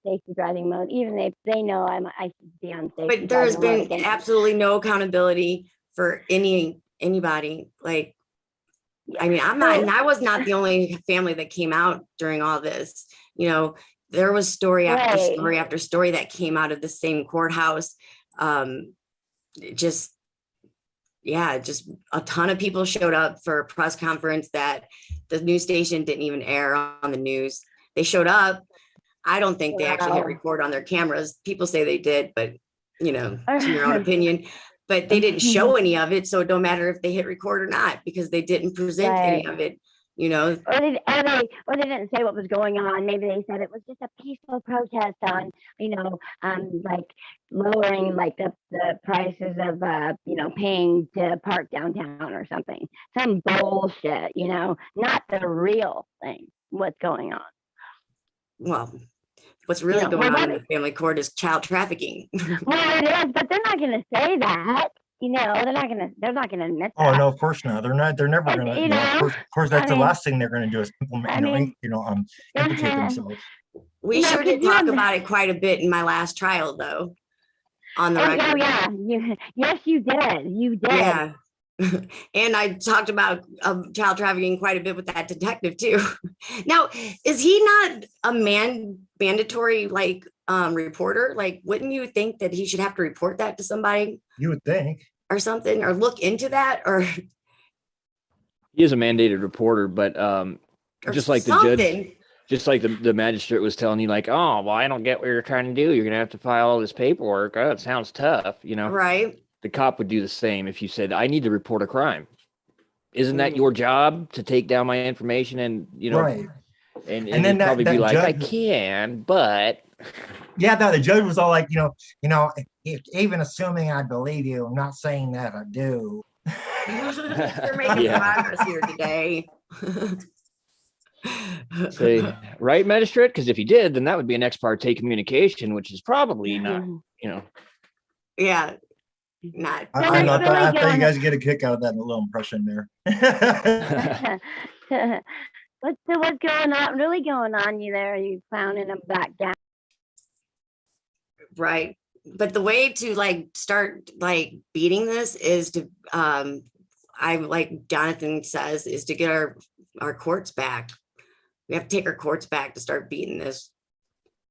safety driving mode, even if they know I should be on safety. But there's been absolutely no accountability for anybody. Like, I mean, I was not the only family that came out during all this. There was story after story after story that came out of the same courthouse. Just a ton of people showed up for a press conference that the news station didn't even air on the news. They showed up. I don't think they actually hit record on their cameras. People say they did, but to your own opinion. But they didn't show any of it, so it don't matter if they hit record or not because they didn't present any of it. Or they didn't say what was going on. Maybe they said it was just a peaceful protest on, like lowering like the prices of paying to park downtown or something. Some bullshit, not the real thing. What's going on? Well, what's really going on in the family court is child trafficking. Well, it is, but they're not going to say that. They're not gonna admit that. Oh no, of course not. They're never gonna. Of course, that's the last thing they're gonna do is implicate themselves. We sure did talk about it quite a bit in my last trial, though. On the record. Oh yeah, yes, you did. You did. Yeah. And I talked about child trafficking quite a bit with that detective too. Now, is he not a mandatory reporter? Like, wouldn't you think that he should have to report that to somebody? You would think. Or something, or look into that, or he is a mandated reporter, but just like the judge, just like the magistrate was telling you, like, oh, well, I don't get what you're trying to do. You're gonna have to file all this paperwork. Oh, it sounds tough, Right. The cop would do the same if you said, I need to report a crime. Isn't that your job to take down my information and right. And then probably be like, I can, but yeah, the judge was all like, even assuming I believe you, I'm not saying that I do. We're making progress here today. Say, right, magistrate? Because if he did, then that would be an ex parte communication, which is probably not, Yeah. Not. I thought you guys get a kick out of that little impression there. What's going on? Really going on you there? You found in a black gown. Right. But the way to start beating this is to I like Jonathan says is to get our our courts back. We have to take our courts back to start beating this,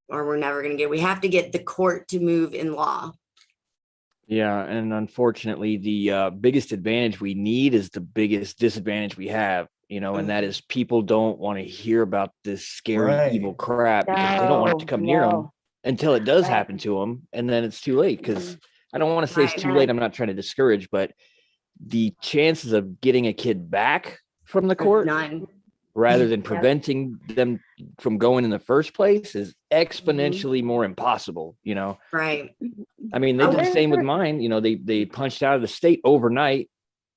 or we're never going to we have to get the court to move in law. Yeah, and unfortunately, the biggest advantage we need is the biggest disadvantage we have, and that is people don't want to hear about this scary, Right. evil crap because they don't want it to come near them until it does Right. happen to them, and then it's too late. Because I don't want to say it's too Right. late. I'm not trying to discourage, but the chances of getting a kid back from the court None. rather than preventing them from going in the first place is exponentially more impossible, Right. I mean, they did the same with mine. They punched out of the state overnight,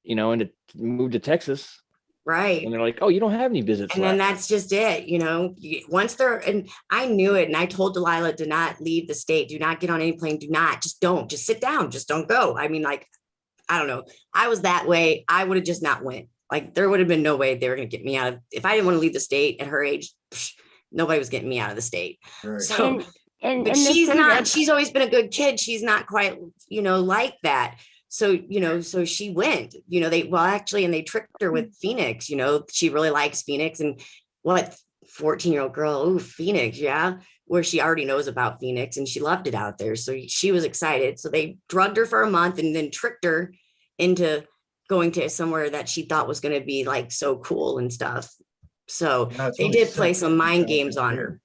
and it moved to Texas. Right. And they're like, oh, you don't have any visits And left. then that's just it, once they're, and I knew it. And I told Delilah, do not leave the state. Do not get on any plane. Just sit down. Just don't go. I mean, like, I don't know. I was that way. I would have just not went. Like, there would have been no way they were going to get me out of, if I didn't want to leave the state at her age, nobody was getting me out of the state. Right. So, And but she's always been a good kid. She's not quite, like that. So, so she went, and they tricked her with Phoenix, she really likes Phoenix, and 14-year-old girl, oh, Phoenix. Yeah. Where she already knows about Phoenix and she loved it out there. So she was excited. So they drugged her for a month and then tricked her into going to somewhere that she thought was going to be like so cool and stuff. So No, it's they really did play sick. some mind games on her.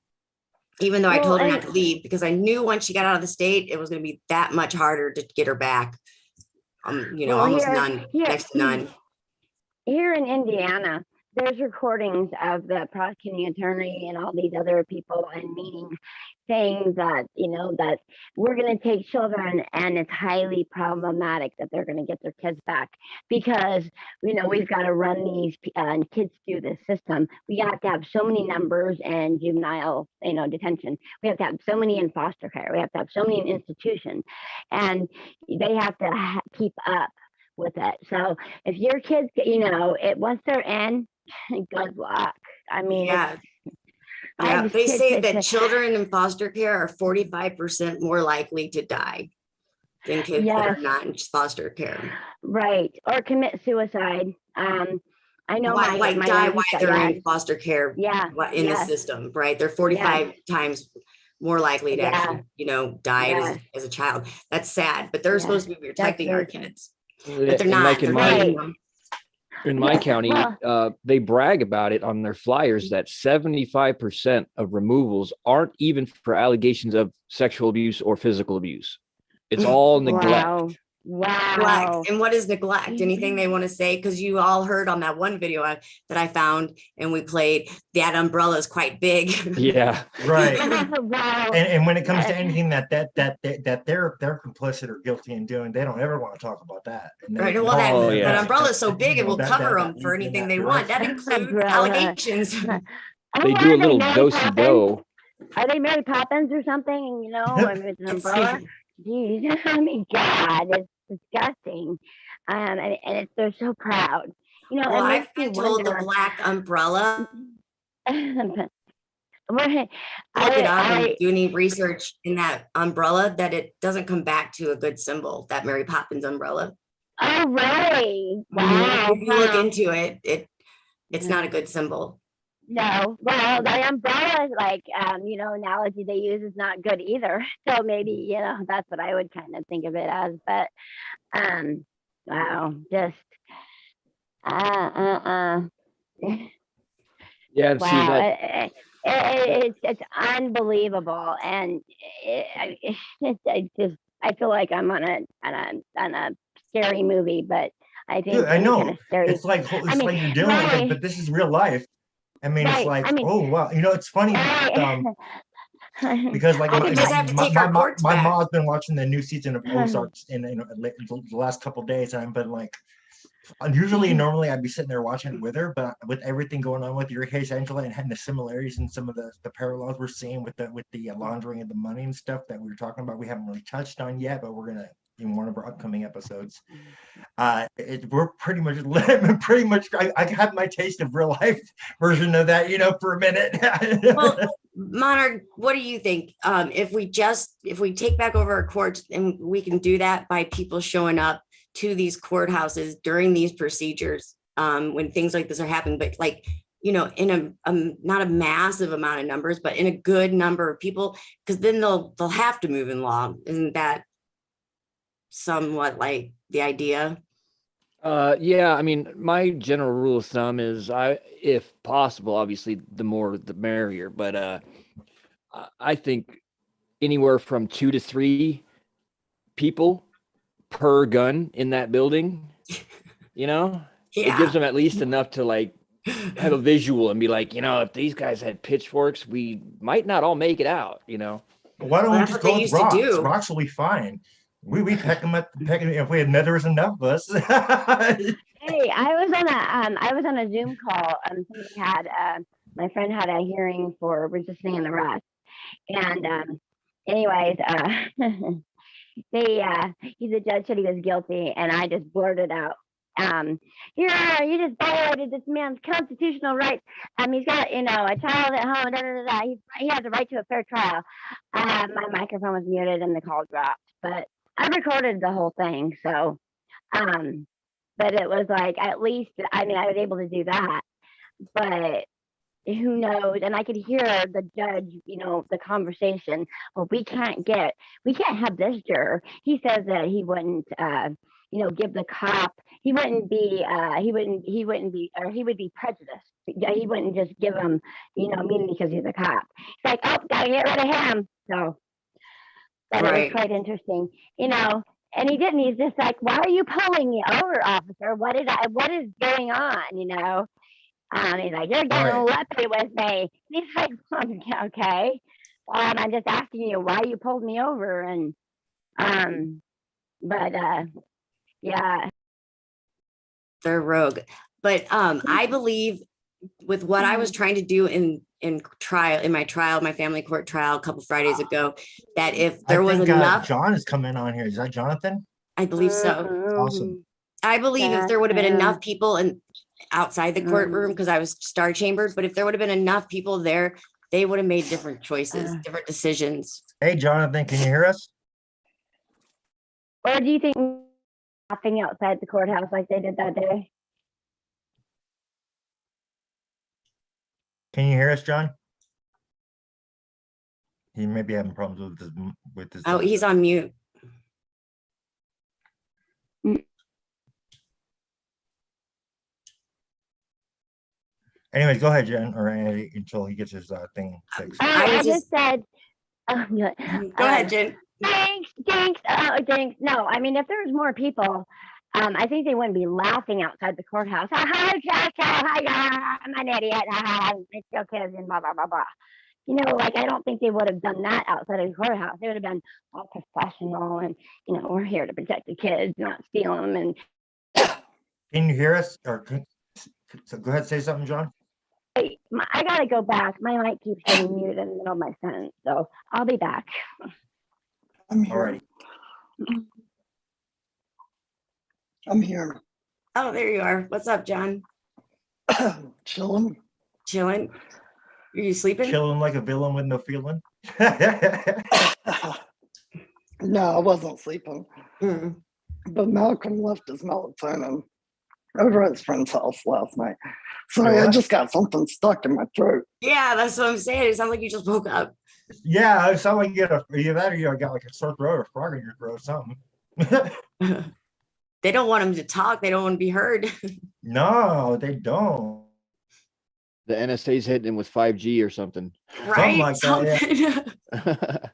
Even though I told her Well, not to leave, because I knew once she got out of the state, it was going to be that much harder to get her back. Well, almost here- next to none. Here in Indiana, there's recordings of the prosecuting attorney and all these other people in meetings saying that, that we're going to take children and it's highly problematic that they're going to get their kids back because, we've got to run these kids through the system. We have to have so many numbers in juvenile, detention. We have to have so many in foster care. We have to have so many in institution, and they have to keep up with it. So if your kids, once they're in, good luck. I mean, Yeah. They say that children in foster care are 45% more likely to die than kids that are not in foster care. Right, or commit suicide. I know my die youngest while they're son- in foster care in the yes. system, right? They're 45 times more likely to actually, die Yes. as a child. That's sad, but they're Yeah. supposed to be protecting our very kids. Yeah, But they're and not. like They're in hurting my them. in my Yeah, county, well- they brag about it on their flyers that 75% of removals aren't even for allegations of sexual abuse or physical abuse. It's all neglect. Wow. Neglect. And what is neglect? Anything they want to say? Because you all heard on that one video that I found and we played, that umbrella is quite big. Yeah. Right. Wow. And when it comes to anything that they're complicit or guilty in doing, they don't ever want to talk about that. And Right. they- Well, Oh, that yeah. umbrella is so big, it will That- cover that- them for that- anything that they want. That direction. includes Umbrella. allegations. They Oh, do a are little Mary do-si-do. Poppins? Are they Mary Poppins or something? I mean, it's an umbrella. Jeez, I mean, God, it's disgusting. And they're so proud. Well, it I've makes me been told the wonder. black umbrella. Right. Look it up and do any research in that umbrella, that it doesn't come back to a good symbol, that Mary Poppins umbrella. Oh, really? Wow. If you look wow. into it, it's not a good symbol. No, well, the umbrella, analogy they use is not good either. So maybe, that's what I would kind of think of it as. But, wow, just, Yeah, and see wow, that it's unbelievable, and I feel like I'm on a scary movie, but I think Dude, I know. kind of scary. It's like I mean, like you're dealing with right. it, but this is real life. I mean, it's Right, like, I mean- oh wow, it's funny because like We just have to take our courts my back. mom's been watching the new season of Ozarks in the last couple of days, and I've been like, normally I'd be sitting there watching it with her, but with everything going on with your case, Angela, and having the similarities and some of the parallels we're seeing with the laundering of the money and stuff that we were talking about, we haven't really touched on yet, but we're gonna in one of our upcoming episodes. We're pretty much I have my taste of real life version of that, for a minute. Well, Monarch, what do you think? If we take back over our courts, and we can do that by people showing up to these courthouses during these procedures, when things like this are happening, but like you know, in not a massive amount of numbers, but in a good number of people, because then they'll have to move in law. Isn't that somewhat like the idea? Yeah, I mean, my general rule of thumb is if possible, obviously the more the merrier, but I think anywhere from 2 to 3 people per gun in that building, you know, it gives Yeah. them at least enough to like have a visual and be like, you know, if these guys had pitchforks, we might not all make it out, you know. Why don't Well, we that's just what go they with used to rocks? do. Rocks will be fine. We peck them if we had met, there was enough of us. Hey, I was on a Zoom call. Somebody had my friend had a hearing for resisting an arrest, and anyways, the judge said he was guilty, and I just blurted out, you just violated this man's constitutional rights. He's got, you know, a child at home. Da, da, da, da. He has a right to a fair trial. My microphone was muted and the call dropped, but I recorded the whole thing, so. But it was like, at least, I mean, I was able to do that, but who knows? And I could hear the judge, you know, the conversation. Well, we can't have this juror. He says that he wouldn't, you know, give the cop, he would be prejudiced. He wouldn't just give him, you know, immunity because he's a cop. It's like, oh, gotta get rid of him. So, but it was quite interesting, you know. And he didn't. He's just like, why are you pulling me over, officer? What is going on? You know? He's like, you're getting lippy with me. And he's like, okay. I'm just asking you why you pulled me over. And, yeah. They're rogue. But I believe with what I was trying to do in my family court trial a couple Fridays ago, that if there was enough, John is coming on here. Is that Jonathan? I believe so. Awesome. I believe if there would have been enough people outside the courtroom, because I was star chambered, but if there would have been enough people there, they would have made different choices, different decisions. Hey, Jonathan, can you hear us? Or do you think laughing outside the courthouse like they did that day? Can you hear us, John? He may be having problems with his. Oh, he's on mute. Anyways, go ahead, Jen, or Andy, until he gets his thing fixed. I just said, go ahead, Jen. Jinx. No, I mean, if there was more people, I think they wouldn't be laughing outside the courthouse. I'm an idiot. It's your kids and blah, blah, blah, blah. You know, like, I don't think they would have done that outside of the courthouse. They would have been all professional and, you know, we're here to protect the kids, not steal them. And can you hear us? So go ahead, say something, John. I got to go back. My mic keeps getting muted in the middle of my sentence, so I'll be back. I'm here. Alrighty. I'm here. Oh, there you are. What's up, John? Chilling. Chilling? Are you sleeping? Chilling like a villain with no feeling. No, I wasn't sleeping. But Malcolm left his melatonin over at his friend's house last night. Sorry, I just got something stuck in my throat. Yeah, that's what I'm saying. It sounds like you just woke up. Yeah, it sounds like you got like a sore throat or frog in your throat or something. They don't want him to talk. They don't want to be heard. No, they don't. The NSA's hitting him with 5G or something. Right? Like that,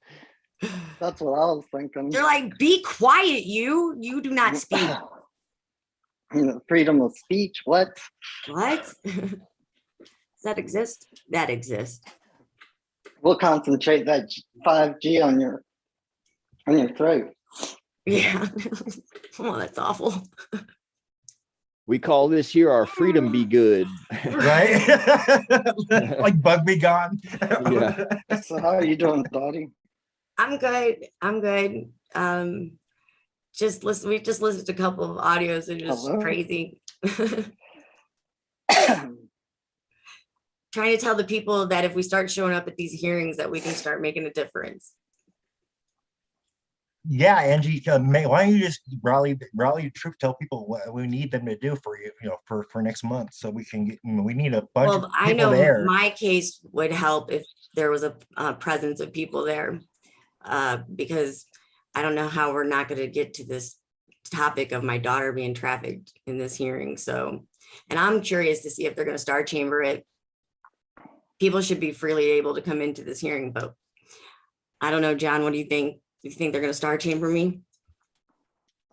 That's what I was thinking. They're like, be quiet, you do not speak. Freedom of speech, what? What? Does that exist? That exists. We'll concentrate that 5G on your throat. Yeah. Oh, that's awful. We call this here our freedom be good. Right? Like bug be gone. Yeah. So how are you doing, Dottie? I'm good. We just listened to a couple of audios and just crazy. Trying to tell the people that if we start showing up at these hearings that we can start making a difference. Yeah, Angie, why don't you just rally your troops, tell people what we need them to do for you, for next month, so we can get, we need a bunch of Well, I people know there. my case would help if there was a presence of people there, because I don't know how we're not going to get to this topic of my daughter being trafficked in this hearing. So, and I'm curious to see if they're going to star chamber it. People should be freely able to come into this hearing, but I don't know, John, what do you think? Do you think they're going to star chamber me?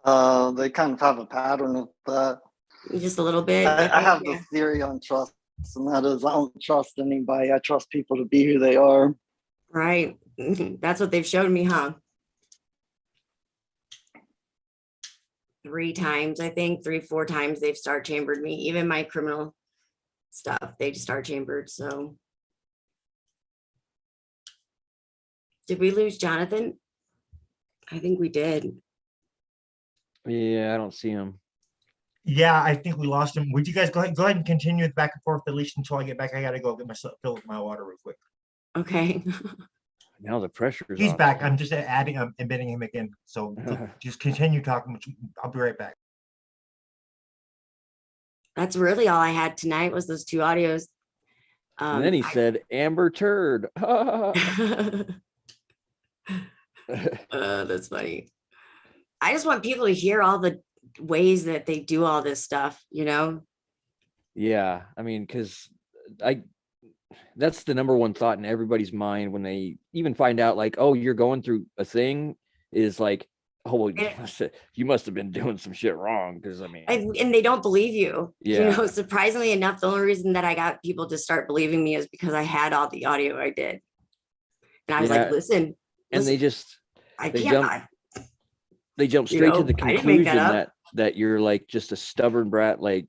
They kind of have a pattern of that. Just a little bit. I have this theory on trust, and that is I don't trust anybody. I trust people to be who they are. Right. That's what they've showed me, huh? 3 times, I think 3-4 times they've star chambered me. Even my criminal stuff, they just star chambered. So did we lose Jonathan? I think we did. Yeah, I don't see him. Yeah, I think we lost him. Would you guys go ahead and continue with back and forth at least until I get back? I gotta go get myself fill up my water real quick. Okay. Now the pressure's He's on. back. I'm just admitting him again. So just continue talking. I'll be right back. That's really all I had tonight was those 2 audios. And then he said, Amber Turd. That's funny. I just want people to hear all the ways that they do all this stuff, Yeah, I mean, because that's the number one thought in everybody's mind when they even find out, like, oh, you're going through a thing, is like, oh, well, you must have been doing some shit wrong. Because I mean, and they don't believe you. Yeah. Surprisingly enough, the only reason that I got people to start believing me is because I had all the audio I did. And I was like, listen. And they just, I they can't. jump straight to the I didn't make conclusion that you're like just a stubborn brat, like,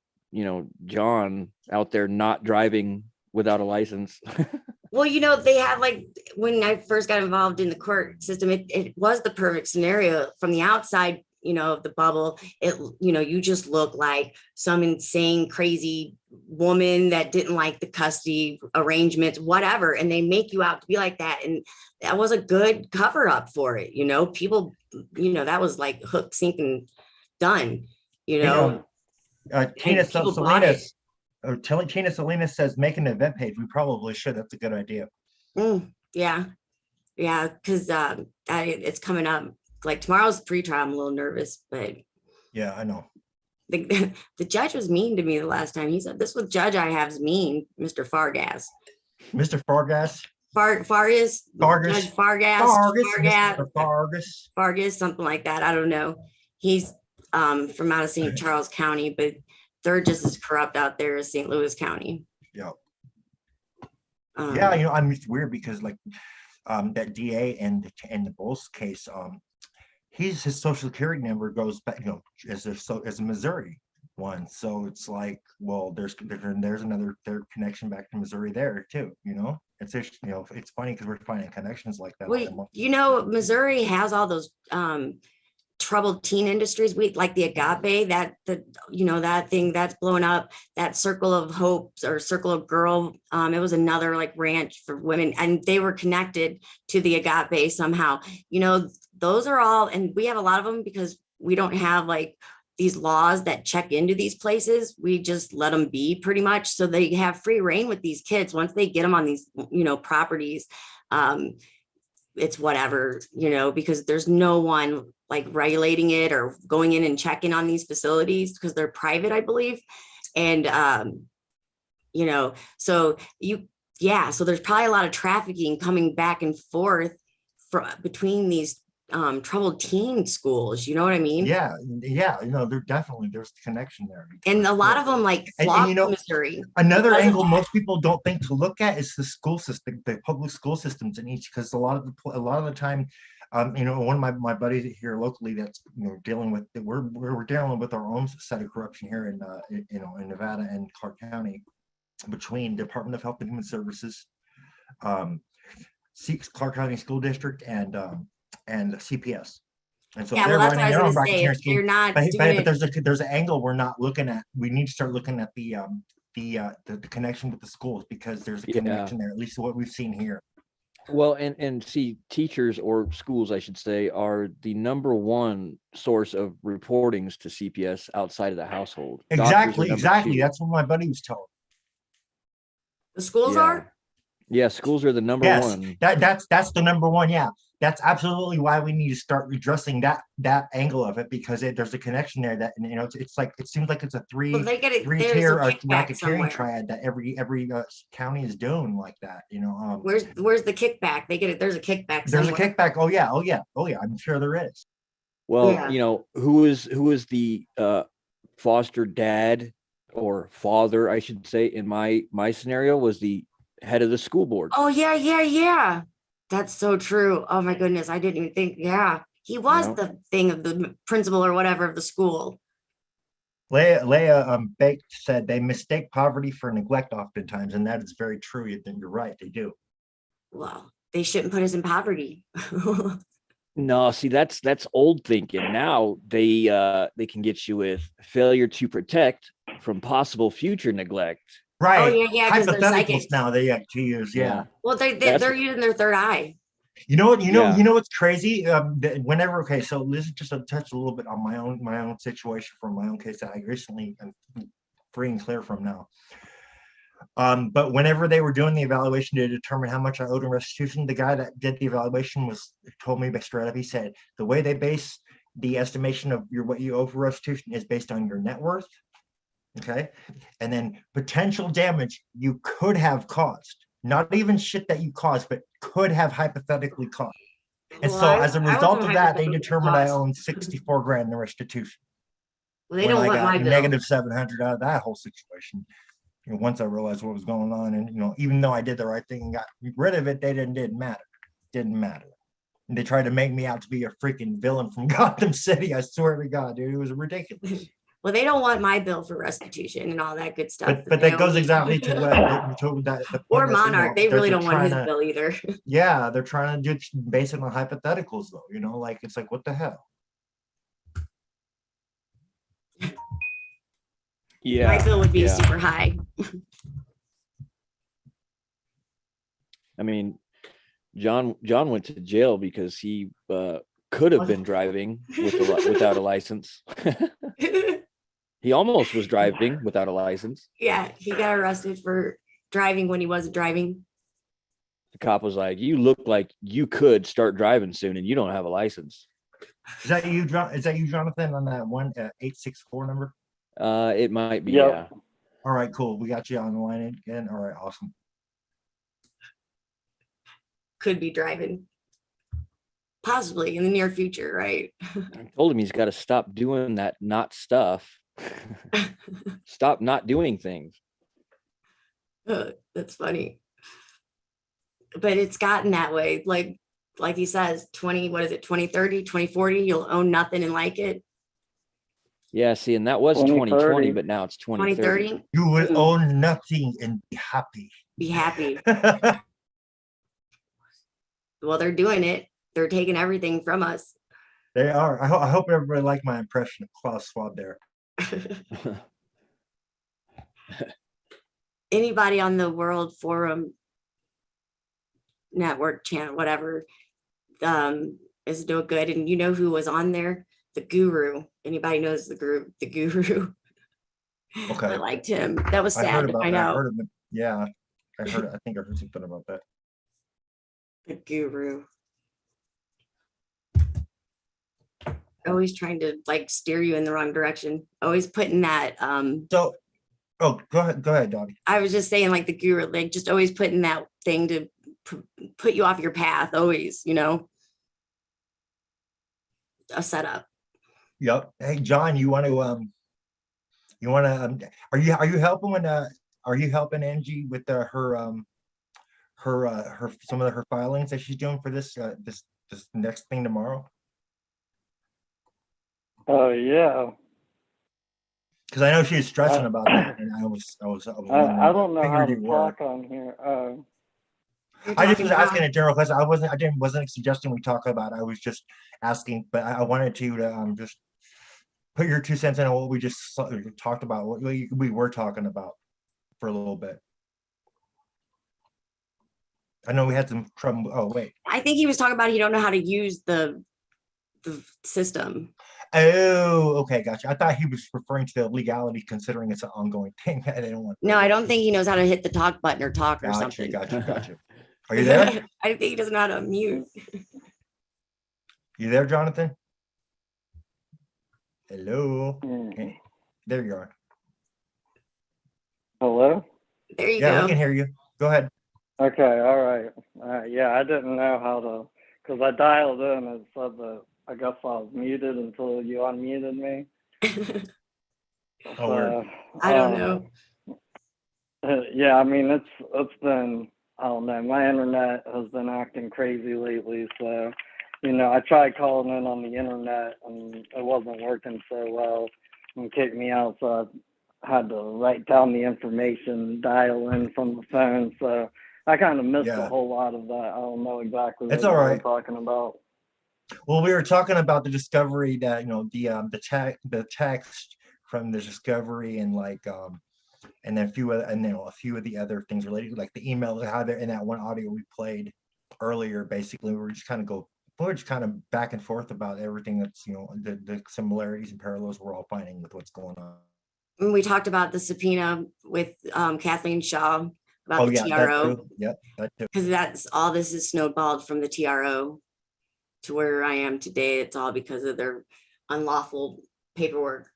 John out there not driving without a license. Well, they had, like, when I first got involved in the court system, it was the perfect scenario from the outside, of the bubble. You just look like some insane, crazy woman that didn't like the custody arrangements, whatever. And they make you out to be like that. And that was a good cover up for it. People, that was like hook, sink, and done, Tina people bought it. Tina Salinas says make an event page. We probably should. That's a good idea. Yeah, because it's coming up. Like tomorrow's pre-trial. I'm a little nervous, but yeah, I know. The judge was mean to me the last time. He said, "This was judge I have's mean, Mr. Fargas." Mr. Fargas. Fargas. Fargas. Fargas. Fargas, something like that. I don't know. He's from out of St. Charles County, but they're just as corrupt out there as St. Louis County. Yeah. Yeah, I'm just weird because like that DA and the Bulls case, his social security number goes back, as a Missouri one. So it's like, well, there's another connection back to Missouri there too. It's just, it's funny because we're finding connections like that. Well, Missouri has all those troubled teen industries. We like the agape, that thing that's blowing up, that Circle of Hope or Circle of Girl. It was another like ranch for women, and they were connected to the agape somehow. Those are all, and we have a lot of them because we don't have like these laws that check into these places. We just let them be pretty much. So they have free reign with these kids. Once they get them on these, properties, it's whatever, because there's no one like regulating it or going in and checking on these facilities because they're private, I believe. And, so there's probably a lot of trafficking coming back and forth between these troubled teen schools. You know what I mean? Yeah. There's the connection there. And a lot of them like flock to Missouri. Another angle most people don't think to look at is the school system, the public school systems in each, because a lot of the time, one of my buddies here locally that's dealing with, we're dealing with our own set of corruption here in Nevada and Clark County, between Department of Health and Human Services, Clark County School District, and CPS. And so that's what I was going to say. If you're not but there's an angle we're not looking at. We need to start looking at the connection with the schools, because there's a connection there, at least what we've seen here. Well, and see, teachers or schools, I should say, are the #1 source of reportings to CPS outside of the household. Doctors are Exactly, number exactly. 2. That's what my buddy was telling. The schools Yeah. are? Yeah, schools are the number Yes, 1. that's the #1. Yeah, that's absolutely why we need to start addressing that angle of it, because there's a connection there that, you know, it's like, it seems like it's a Well, they get it, there's a tier kickback racketeering somewhere. triad that every county is doing like that. You know, Where's the kickback? They get it, there's a kickback there's a somewhere. kickback. Oh yeah, oh yeah, oh yeah. I'm sure there is. Well, Yeah. you know, who is the foster dad or father, I should say, in my scenario was the head of the school board. Oh, yeah. That's so true. Oh my goodness, I didn't even think, yeah. He was Yeah. the thing of the principal or whatever of the school. Leah Baked said they mistake poverty for neglect oftentimes, and that is very true. You're right, they do. Well, they shouldn't put us in poverty. No, see, that's old thinking. Now they can get you with failure to protect from possible future neglect. Right. yeah, 'cause they're Hypotheticals psychics. now they have to use. Yeah. Well, That's they're using their third eye. You know what? Yeah. You know what's crazy? Whenever, okay, so this is just a touch a little bit on my own situation from my own case that I recently am free and clear from now. But whenever they were doing the evaluation to determine how much I owed in restitution, the guy that did the evaluation told me straight up. He said the way they base the estimation of what you owe for restitution is based on your net worth, okay, and then potential damage you could have caused. Not even shit that you caused, but could have hypothetically caused. And Well, so as a I was result in of that, they hypothetical determined I cost. owned 64 grand in restitution. Well, they When don't I want my got bill. negative 700 out of that whole situation. You know, once I realized what was going on, and you know, even though I did the right thing and got rid of it, didn't matter. Didn't matter. And they tried to make me out to be a freaking villain from Gotham City. I swear to God, dude, it was ridiculous. Well, they don't want my bill for restitution and all that good stuff. But that goes exactly to what the Or point that, Monarch, they really don't want his trying to, bill either. yeah, they're trying to do base it on hypotheticals though, you know, like it's like, what the hell? Yeah. My bill would be yeah. super high. I mean, John went to jail because he could have been driving without a license. He almost was driving without a license. Yeah, he got arrested for driving when he wasn't driving. The cop was like, "You look like you could start driving soon, and you don't have a license." Is that you, Jonathan, on that 1-864 number? It might be. Yep. Yeah. All right, cool. We got you on the line again. All right, awesome. Could be driving. Possibly in the near future, right? I told him he's got to stop doing that not stuff. Stop not doing things. That's funny. But it's gotten that way. Like he says, 2030, 2040, you'll own nothing and like it. Yeah, see, and that was 2030. 2020, but now it's 2030. 2030, You will own nothing and be happy. be happy. Well, they're doing it. They're taking everything from us. They are. I hope everybody liked my impression of Klaus Schwab there. Anybody on the World Forum Network channel, whatever, is doing good. And you know who was on there? The Guru. Anybody knows the Guru? Okay. I liked him. That was I sad heard to about find that. I out. heard of it. Yeah. I think I heard something about that. The Guru. Always trying to like steer you in the wrong direction. Always putting that So, oh, go ahead, Dottie. I was just saying, like the Guru, like just always putting that thing to put you off your path, always, you know, a setup. Yep. Hey, John, you want to are you helping are you helping Angie with her some of her filings that she's doing for this next thing tomorrow? Yeah. Because I know she was stressing about that, and I was I don't know how figured to you were. talk on here. I just was asking a general question. I wasn't suggesting we talk about it. I was just asking, but I wanted you to just put your 2 cents in on what we just talked about, what we were talking about for a little bit. I know we had some trouble. Oh, wait. I think he was talking about he don't know how to use the system. Oh, okay, gotcha. I thought he was referring to the legality, considering it's an ongoing thing. I didn't want. No, I don't think he knows how to hit the talk button or talk or Gotcha, something. gotcha. Are you there? I think he doesn't know how to mute. You there, Jonathan? Hello. Mm. Okay. There you are. Hello? There you Yeah, go. we can hear you. Go ahead. Okay, all right. Yeah, I didn't know how to, because I dialed in and said that I guess I was muted until you unmuted me. Oh, weird. I don't know. Yeah, I mean, it's been, I don't know, my internet has been acting crazy lately, so, I tried calling in on the internet and it wasn't working so well and kicked me out, so I had to write down the information, dial in from the phone, so I kind of missed a whole lot of that. I don't know exactly what all you were right. talking about. Well, we were talking about the discovery that, the text from the discovery and and then a few of the other things related, like the email, how they're in that one audio we played earlier. Basically, we're just kind of back and forth about everything that's, the similarities and parallels we're all finding with what's going on. And we talked about the subpoena with Kathleen Shaw about the TRO. That too. Because that's all this is snowballed from the TRO to where I am today. It's all because of their unlawful paperwork.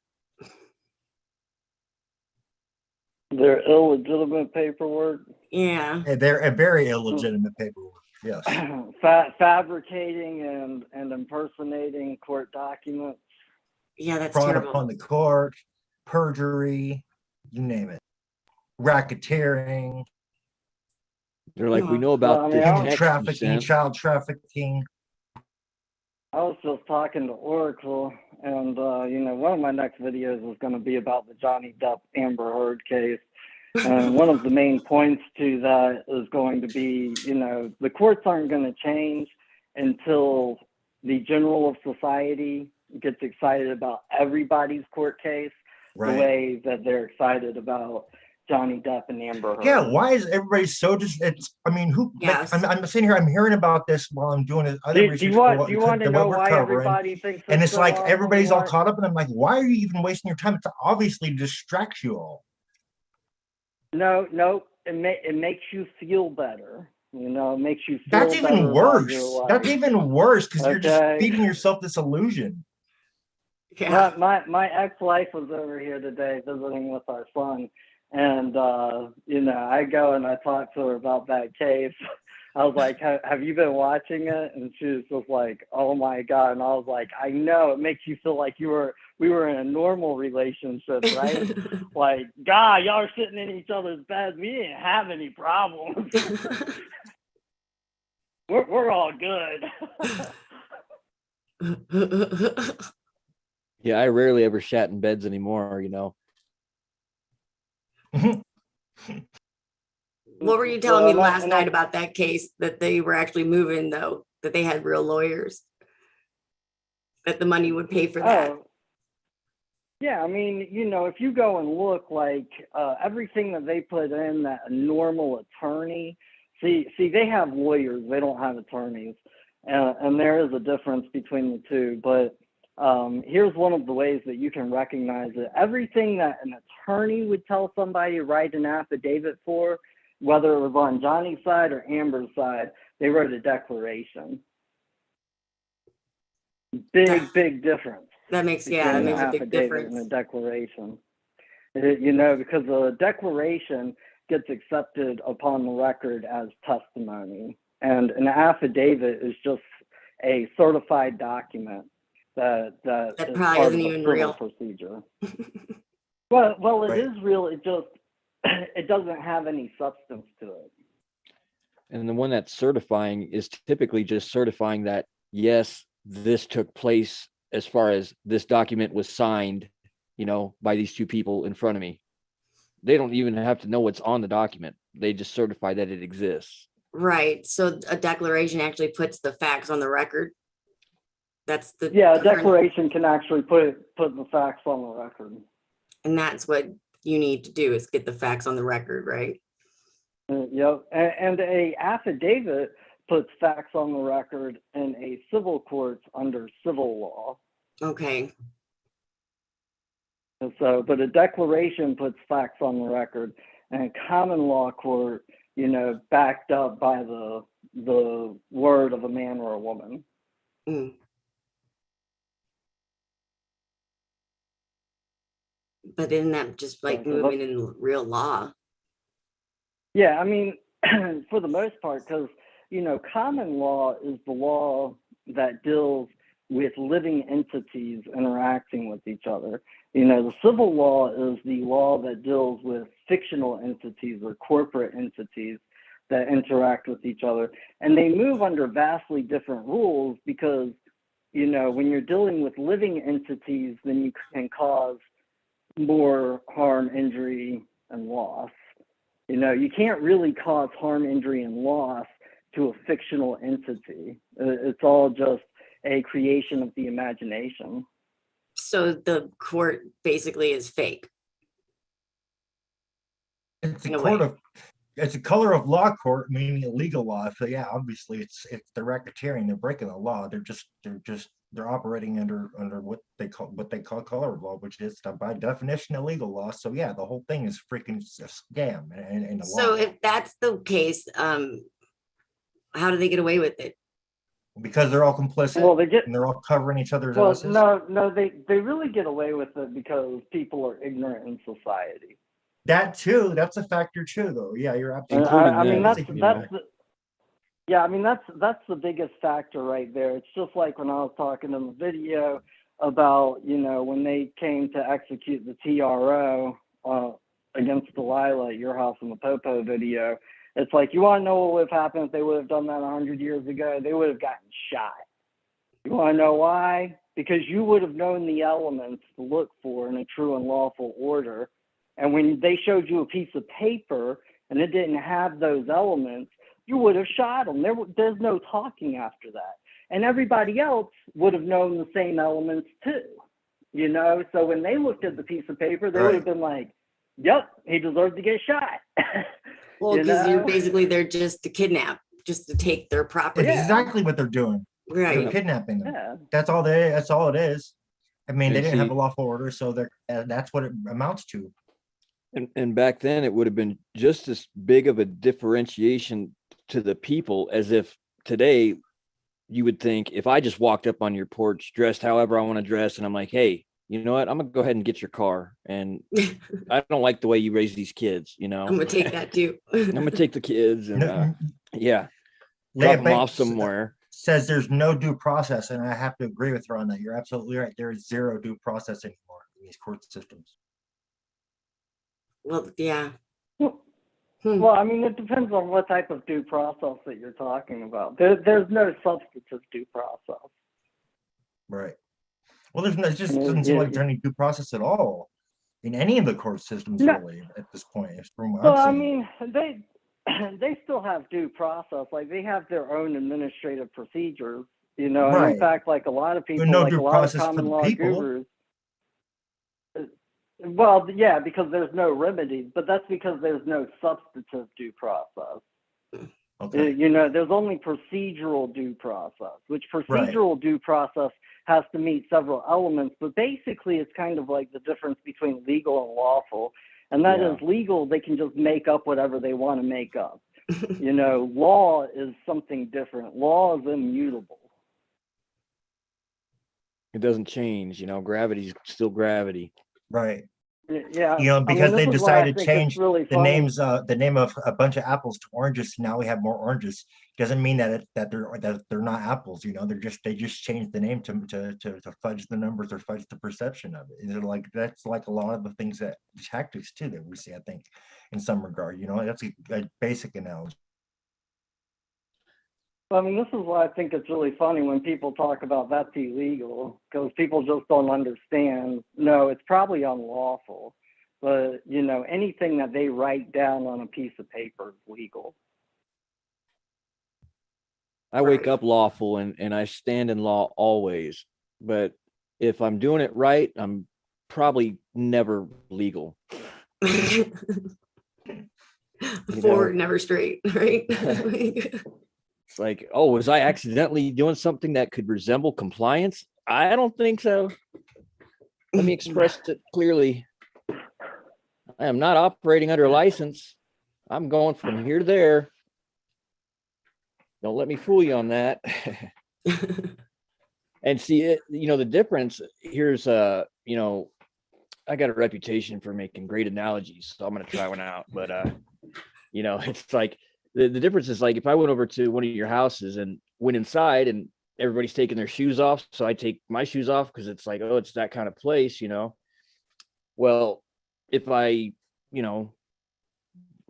Their illegitimate paperwork. Yeah. And they're a very illegitimate paperwork. Yes. Fabricating and impersonating court documents. Yeah, that's Fraud terrible. upon the court, perjury, you name it. Racketeering. They're like, we know about the human text you trafficking, sent. child trafficking. I was just talking to Oracle, and one of my next videos is going to be about the Johnny Depp Amber Heard case. And one of the main points to that is going to be, the courts aren't going to change until the general of society gets excited about everybody's court case, the way that they're excited about Johnny Depp and Amber Heard. Yeah, why is everybody so I'm sitting here, I'm hearing about this while I'm doing other research. Do you want to know why everybody thinks and it's like everybody's all anymore? caught up, and I'm like, why are you even wasting your time? It's obviously distracts you all. No, it makes you feel better. It makes you feel That's even better worse. about your life. That's even worse because you're just Okay. feeding yourself this illusion. Yeah. My ex-wife was over here today visiting with our son, and I go and I talk to her about that case. I was like, have you been watching it? And she was just like, oh my God. And I was like, I know, it makes you feel like we were in a normal relationship, right? Like, God, y'all are sitting in each other's beds. We didn't have any problems. we're all good. Yeah, I rarely ever shat in beds anymore, What were you telling me last night about that case, that they were actually moving, though, that they had real lawyers, that the money would pay for that? Oh. Yeah, I mean, if you go and look, like everything that they put in, that a normal attorney, see, they have lawyers, they don't have attorneys, and there is a difference between the two. But here's one of the ways that you can recognize it. Everything that an attorney would tell somebody to write an affidavit for, whether it was on Johnny's side or Amber's side, they wrote a declaration. Big difference. That makes a big difference. And a declaration. Because a declaration gets accepted upon the record as testimony, and an affidavit is just a certified document that is probably part isn't of a even civil real procedure. Well, it is real. It just it doesn't have any substance to it. And the one that's certifying is typically just certifying that, yes, this took place as far as this document was signed, by these two people in front of me. They don't even have to know what's on the document. They just certify that it exists. Right. So a declaration actually puts the facts on the record. That's the a declaration can actually put the facts on the record. And that's what you need to do, is get the facts on the record, right? Yep. And a affidavit puts facts on the record in a civil court under civil law. Okay. And so, but a declaration puts facts on the record, and a common law court, you know, backed up by the word of a man or a woman. Mm. But isn't that just like moving in real law? Yeah, I mean, for the most part, because, you know, common law is the law that deals with living entities interacting with each other. You know, the civil law is the law that deals with fictional entities or corporate entities that interact with each other. And they move under vastly different rules because, you know, when you're dealing with living entities, then you can cause more harm, injury, and loss. You know, you can't really cause harm, injury, and loss to a fictional entity. It's all just a creation of the imagination. So the court basically is fake. It's a In a court way. of, it's a color of law court, meaning legal law. So yeah, obviously it's the racketeering. They're breaking the law. They're operating under what they call color of law, which is by definition illegal law. So yeah, the whole thing is freaking a scam and a So law. if that's the case, how do they get away with it? Because they're all complicit, Well, they get, and they're all covering each other's well, asses. no, they really get away with it because people are ignorant in society. That too, that's a factor too, though. Yeah, you're absolutely. Including I mean, them, that's yeah, I mean, that's the biggest factor right there. It's just like when I was talking in the video about, you know, when they came to execute the TRO against Delilah, Your House in the Popo video. It's like, you want to know what would have happened if they would have done that 100 years ago? They would have gotten shot. You want to know why? Because you would have known the elements to look for in a true and lawful order. And when they showed you a piece of paper and it didn't have those elements, you would have shot them. There's no talking after that. And everybody else would have known the same elements too. You know, so when they looked at the piece of paper, they would have been like, yep, he deserved to get shot. Well, because you're basically there just to kidnap, just to take their property. It's exactly what they're doing. Right. They're kidnapping them. Yeah. That's all it is. I mean, they And didn't have see- a lawful order, so that's what it amounts to. And back then it would have been just as big of a differentiation to the people as if today you would think if I just walked up on your porch dressed however I want to dress and I'm like, hey, you know what, I'm gonna go ahead and get your car, and I don't like the way you raise these kids, you know, I'm gonna take that too. I'm gonna take the kids and yeah, Leah drop them off Banks somewhere. says there's no due process, and I have to agree with her on that. You're absolutely right. There is zero due process anymore in these court systems. Well, yeah. Well, I mean, it depends on what type of due process that you're talking about. There's no substantive due process. Right. Well, it just doesn't seem like there's any due process at all in any of the court systems, really, at this point. From what Well, I've I seen. mean, they still have due process. Like, they have their own administrative procedures, you know. And in fact, like a lot of people, no like due a lot of process for common the law people. gurus. Well, yeah, because there's no remedies, but that's because there's no substantive due process. Okay. You know, there's only procedural due process, which procedural due process has to meet several elements, but basically it's kind of like the difference between legal and lawful. And that is legal, they can just make up whatever they want to make up. You know, law is something different. Law is immutable. It doesn't change, you know, gravity's still gravity. Right. Yeah. You know, because they decided to change really the names, the name of a bunch of apples to oranges. Now we have more oranges. Doesn't mean that they're not apples. You know, they just changed the name to fudge the numbers or fudge the perception of it. And like that's like a lot of the things that tactics too that we see. I think in some regard, you know, that's a basic analogy. I mean, this is why I think it's really funny when people talk about that's illegal, because people just don't understand. No, it's probably unlawful, but, you know, anything that they write down on a piece of paper is legal. I wake up lawful and I stand in law always, but if I'm doing it right, I'm probably never legal. Forward, never straight, right? It's like, oh, was I accidentally doing something that could resemble compliance? I don't think so. Let me express it clearly. I am not operating under license. I'm going from here to there. Don't let me fool you on that. And see it, the difference here's I got a reputation for making great analogies, so I'm going to try one out. But it's like the difference is like if I went over to one of your houses and went inside and everybody's taking their shoes off, so I take my shoes off because it's like, oh, it's that kind of place, Well, if I,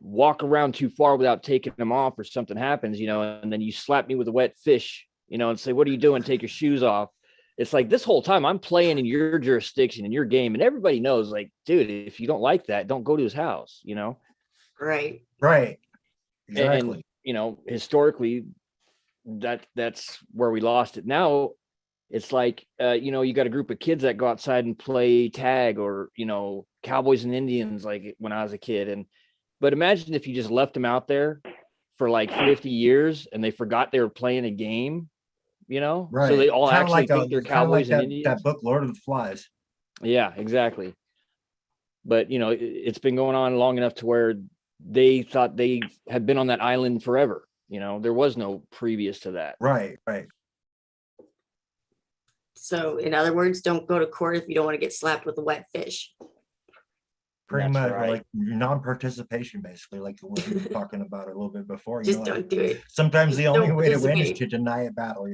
walk around too far without taking them off or something happens, and then you slap me with a wet fish, and say, what are you doing? Take your shoes off. It's like this whole time I'm playing in your jurisdiction, in your game, and everybody knows, like, dude, if you don't like that, don't go to his house, Right. Right. Exactly. And, historically, that's where we lost it. Now it's like, you got a group of kids that go outside and play tag or, cowboys and Indians, like when I was a kid. But imagine if you just left them out there for like 50 years and they forgot they were playing a game, Right. So they all Kinda actually think they're cowboys and Indians. That book, Lord of the Flies. Yeah, exactly. But, it's been going on long enough to where they thought they had been on that island forever. There was no previous to that. Right. Right. So in other words, don't go to court if you don't want to get slapped with a wet fish. Pretty That's much right. like non-participation, basically, like what we were talking about a little bit before. Just don't do it. Sometimes the only Don't way to win is participate. to deny a battle,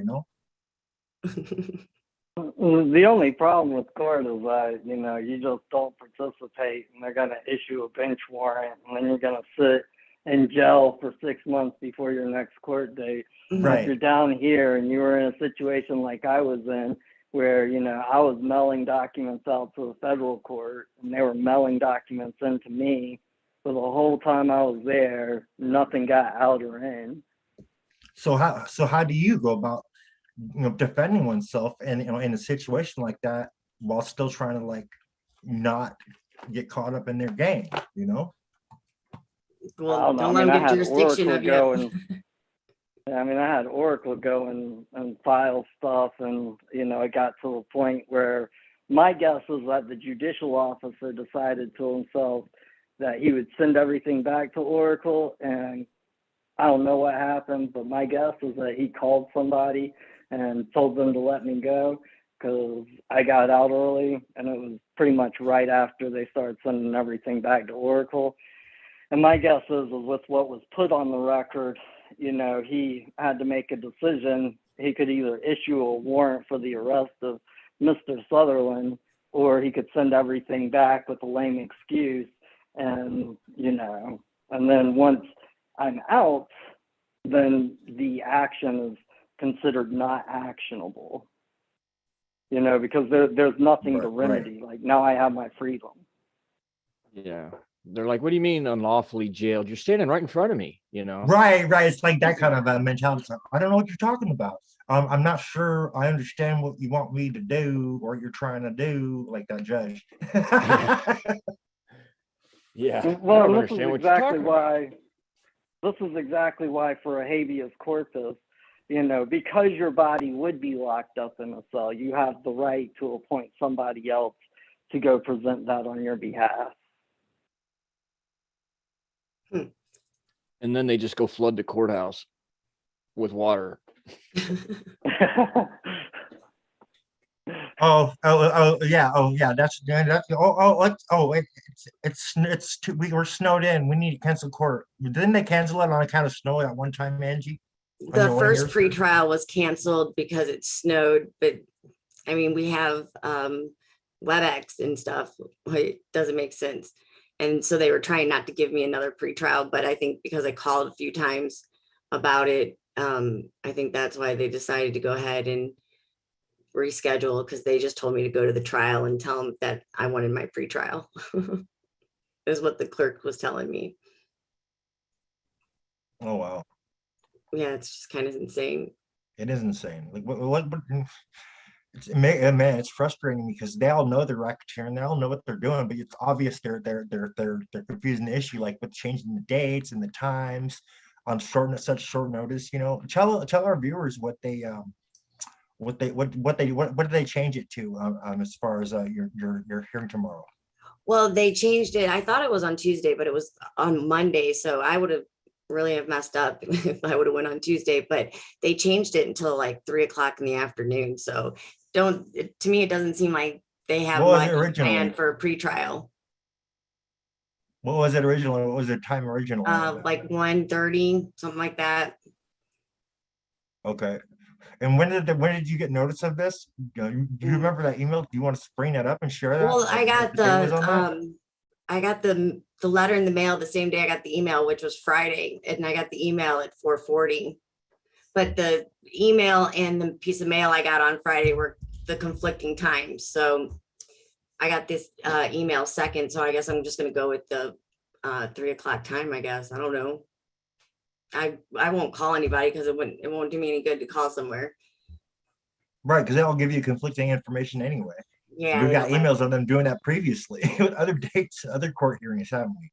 The only problem with court is that, you just don't participate and they're going to issue a bench warrant and then you're going to sit in jail for 6 months before your next court date. Right. If you're down here and you were in a situation like I was in, where, I was mailing documents out to the federal court and they were mailing documents into me. For the whole time I was there, nothing got out or in. So how do you go about, defending oneself and, in a situation like that while still trying to like not get caught up in their game, Well, don't let them get jurisdiction of you. I had Oracle go and file stuff, and it got to a point where my guess was that the judicial officer decided to himself that he would send everything back to Oracle, and I don't know what happened, but my guess is that he called somebody and told them to let me go because I got out early, and it was pretty much right after they started sending everything back to Oracle. And my guess is with what was put on the record, he had to make a decision. He could either issue a warrant for the arrest of Mr. Sutherland, or he could send everything back with a lame excuse. And, and then once I'm out, then the action is considered not actionable, because there's nothing to remedy. Right. Like now I have my freedom. Yeah. They're like, what do you mean unlawfully jailed? You're standing right in front of me, Right. It's like that kind of a mentality. Like, I don't know what you're talking about. I'm not sure I understand what you want me to do or you're trying to do, like that judge. Yeah. Well, this is exactly why for a habeas corpus, because your body would be locked up in a cell, you have the right to appoint somebody else to go present that on your behalf. And then they just go flood the courthouse with water. Yeah. We were snowed in. We need to cancel court. Didn't they cancel it on account of snow at one time, Angie? The first pretrial was canceled because it snowed, but we have WebEx and stuff. It doesn't make sense. And so they were trying not to give me another pretrial, but I think because I called a few times about it, I think that's why they decided to go ahead and reschedule, because they just told me to go to the trial and tell them that I wanted my pretrial. Is what the clerk was telling me. Oh, wow. Yeah, it's just kind of insane. It is insane. Like what Man, it's frustrating because they all know they're racketeering, they all know what they're doing, but it's obvious they're confusing the issue, like with changing the dates and the times on such short notice. You know, tell our viewers what did they change it to as far as your hearing tomorrow? Well, they changed it. I thought it was on Tuesday, but it was on Monday. So I would have really have messed up if I would have went on Tuesday, but they changed it until like 3 o'clock in the afternoon. So to me, it doesn't seem like they have What was it much originally? planned for a pretrial. What was it originally? What was the time originally? Like 1:30, something like that. Okay. And when did you get notice of this? Do you remember that email? Do you want to bring that up and share that? Well, I got The date was on that? I got the letter in the mail the same day I got the email, which was Friday, and I got the email at 4:40. But the email and the piece of mail I got on Friday were the conflicting times. So I got this email second. So I guess I'm just going to go with the 3 o'clock time, I guess. I don't know. I won't call anybody because it won't do me any good to call somewhere. Right, because they'll give you conflicting information anyway. Yeah. We've got emails of them doing that previously with other dates, other court hearings, haven't we?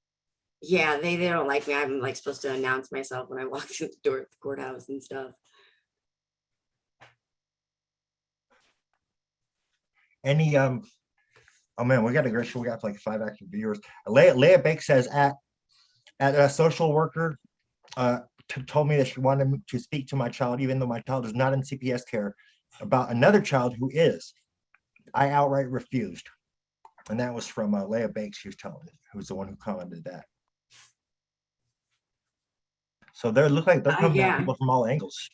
Yeah, they don't like me. I'm like supposed to announce myself when I walk through the door at the courthouse and stuff. Any oh man, we got a great show. We got like 5 active viewers. Leah Bake says at a social worker told me that she wanted me to speak to my child, even though my child is not in CPS care, about another child who is. I outright refused. And that was from Leah Bakes, she was telling me, who's the one who commented that. So they look like they're coming at people from all angles.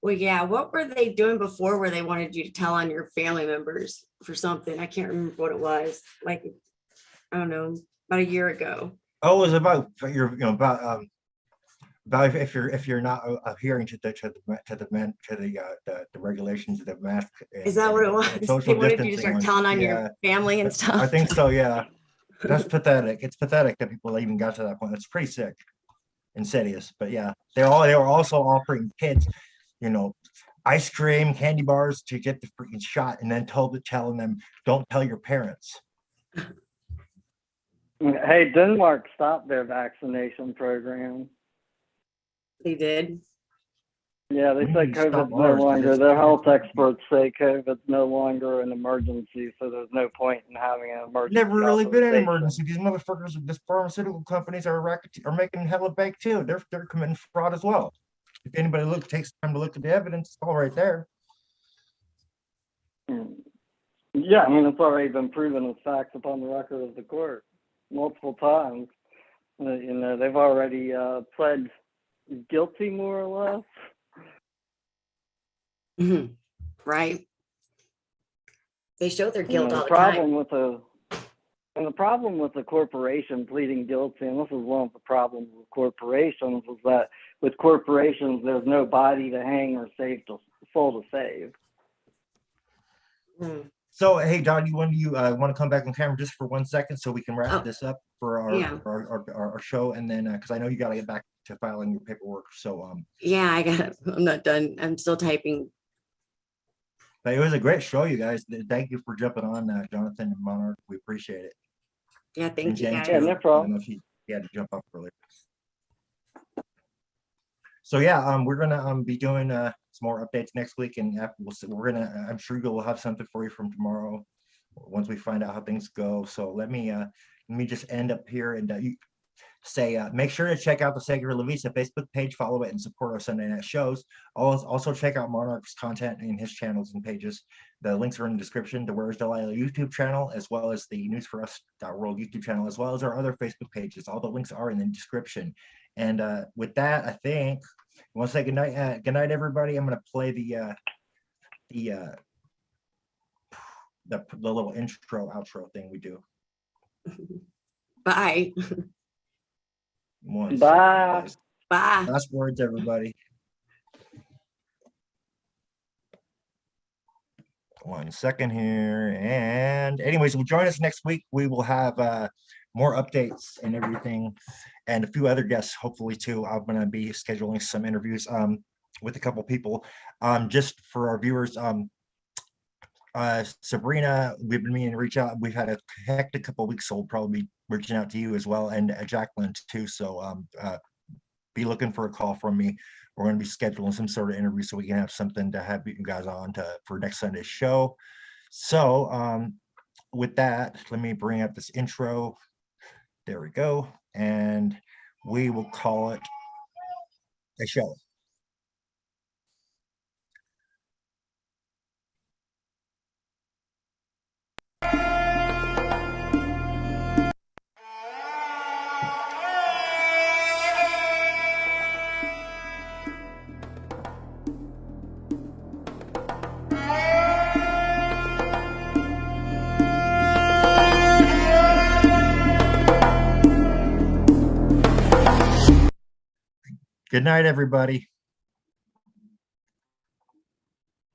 Well, yeah. What were they doing before where they wanted you to tell on your family members for something? I can't remember what it was. Like, I don't know, about a year ago. Oh, it was about about if you're not adhering to the regulations of the mask. Is that what it was? They wanted you to start telling on your family and stuff. I think so. Yeah, that's pathetic. It's pathetic that people even got to that point. It's pretty sick, insidious. But yeah, they were also offering kids, ice cream, candy bars to get the freaking shot, and then telling them, don't tell your parents. Hey, Denmark stopped their vaccination program. They did? Yeah, they say COVID's no longer, their health experts say COVID's no longer an emergency, so there's no point in having an emergency. Never really been an emergency. These motherfuckers, these pharmaceutical companies are making hella bank too. They're committing fraud as well. If anybody takes time to look at the evidence, it's all right there. Yeah, I mean, it's already been proven as facts upon the record of the court multiple times. They've already pled guilty, more or less. Mm-hmm. Right. They show their guilt all the time. And the problem with the corporation pleading guilty, and this is one of the problems with corporations, is that with corporations, there's no body to hang or soul to save. So, hey, Don, you want to come back on camera just for 1 second so we can wrap this up for our show, and then because I know you got to get back to filing your paperwork. So, yeah, I'm not done. I'm still typing. But it was a great show, you guys. Thank you for jumping on, Jonathan and Monarch. We appreciate it. Yeah, thank you, guys. Yeah, no problem. I don't know if he had to jump up earlier. So yeah, we're gonna be doing some more updates next week, and I'm sure we'll have something for you from tomorrow once we find out how things go. So let me just end up here and make sure to check out the Segura La Vista Facebook page, follow it, and support our Sunday night shows. Also check out Monarch's content in his channels and pages. The links are in the description. The Where's Delilah YouTube channel, as well as the News for Us.world YouTube channel, as well as our other Facebook pages. All the links are in the description. And with that, I think I want to say good night, everybody. I'm going to play the little intro outro thing we do. Bye. Bye. Bye. Last words, everybody. 1 second here. And anyways, we'll join us next week. We will have more updates and everything, and a few other guests, hopefully too. I'm going to be scheduling some interviews with a couple people just for our viewers. Sabrina, we've been meaning to reach out. We've had a hectic couple of weeks, so we'll probably be reaching out to you as well, and Jacqueline too. So be looking for a call from me. We're going to be scheduling some sort of interview so we can have something to have you guys on for next Sunday's show. So with that, let me bring up this intro. There we go. And we will call it a show. Good night, everybody.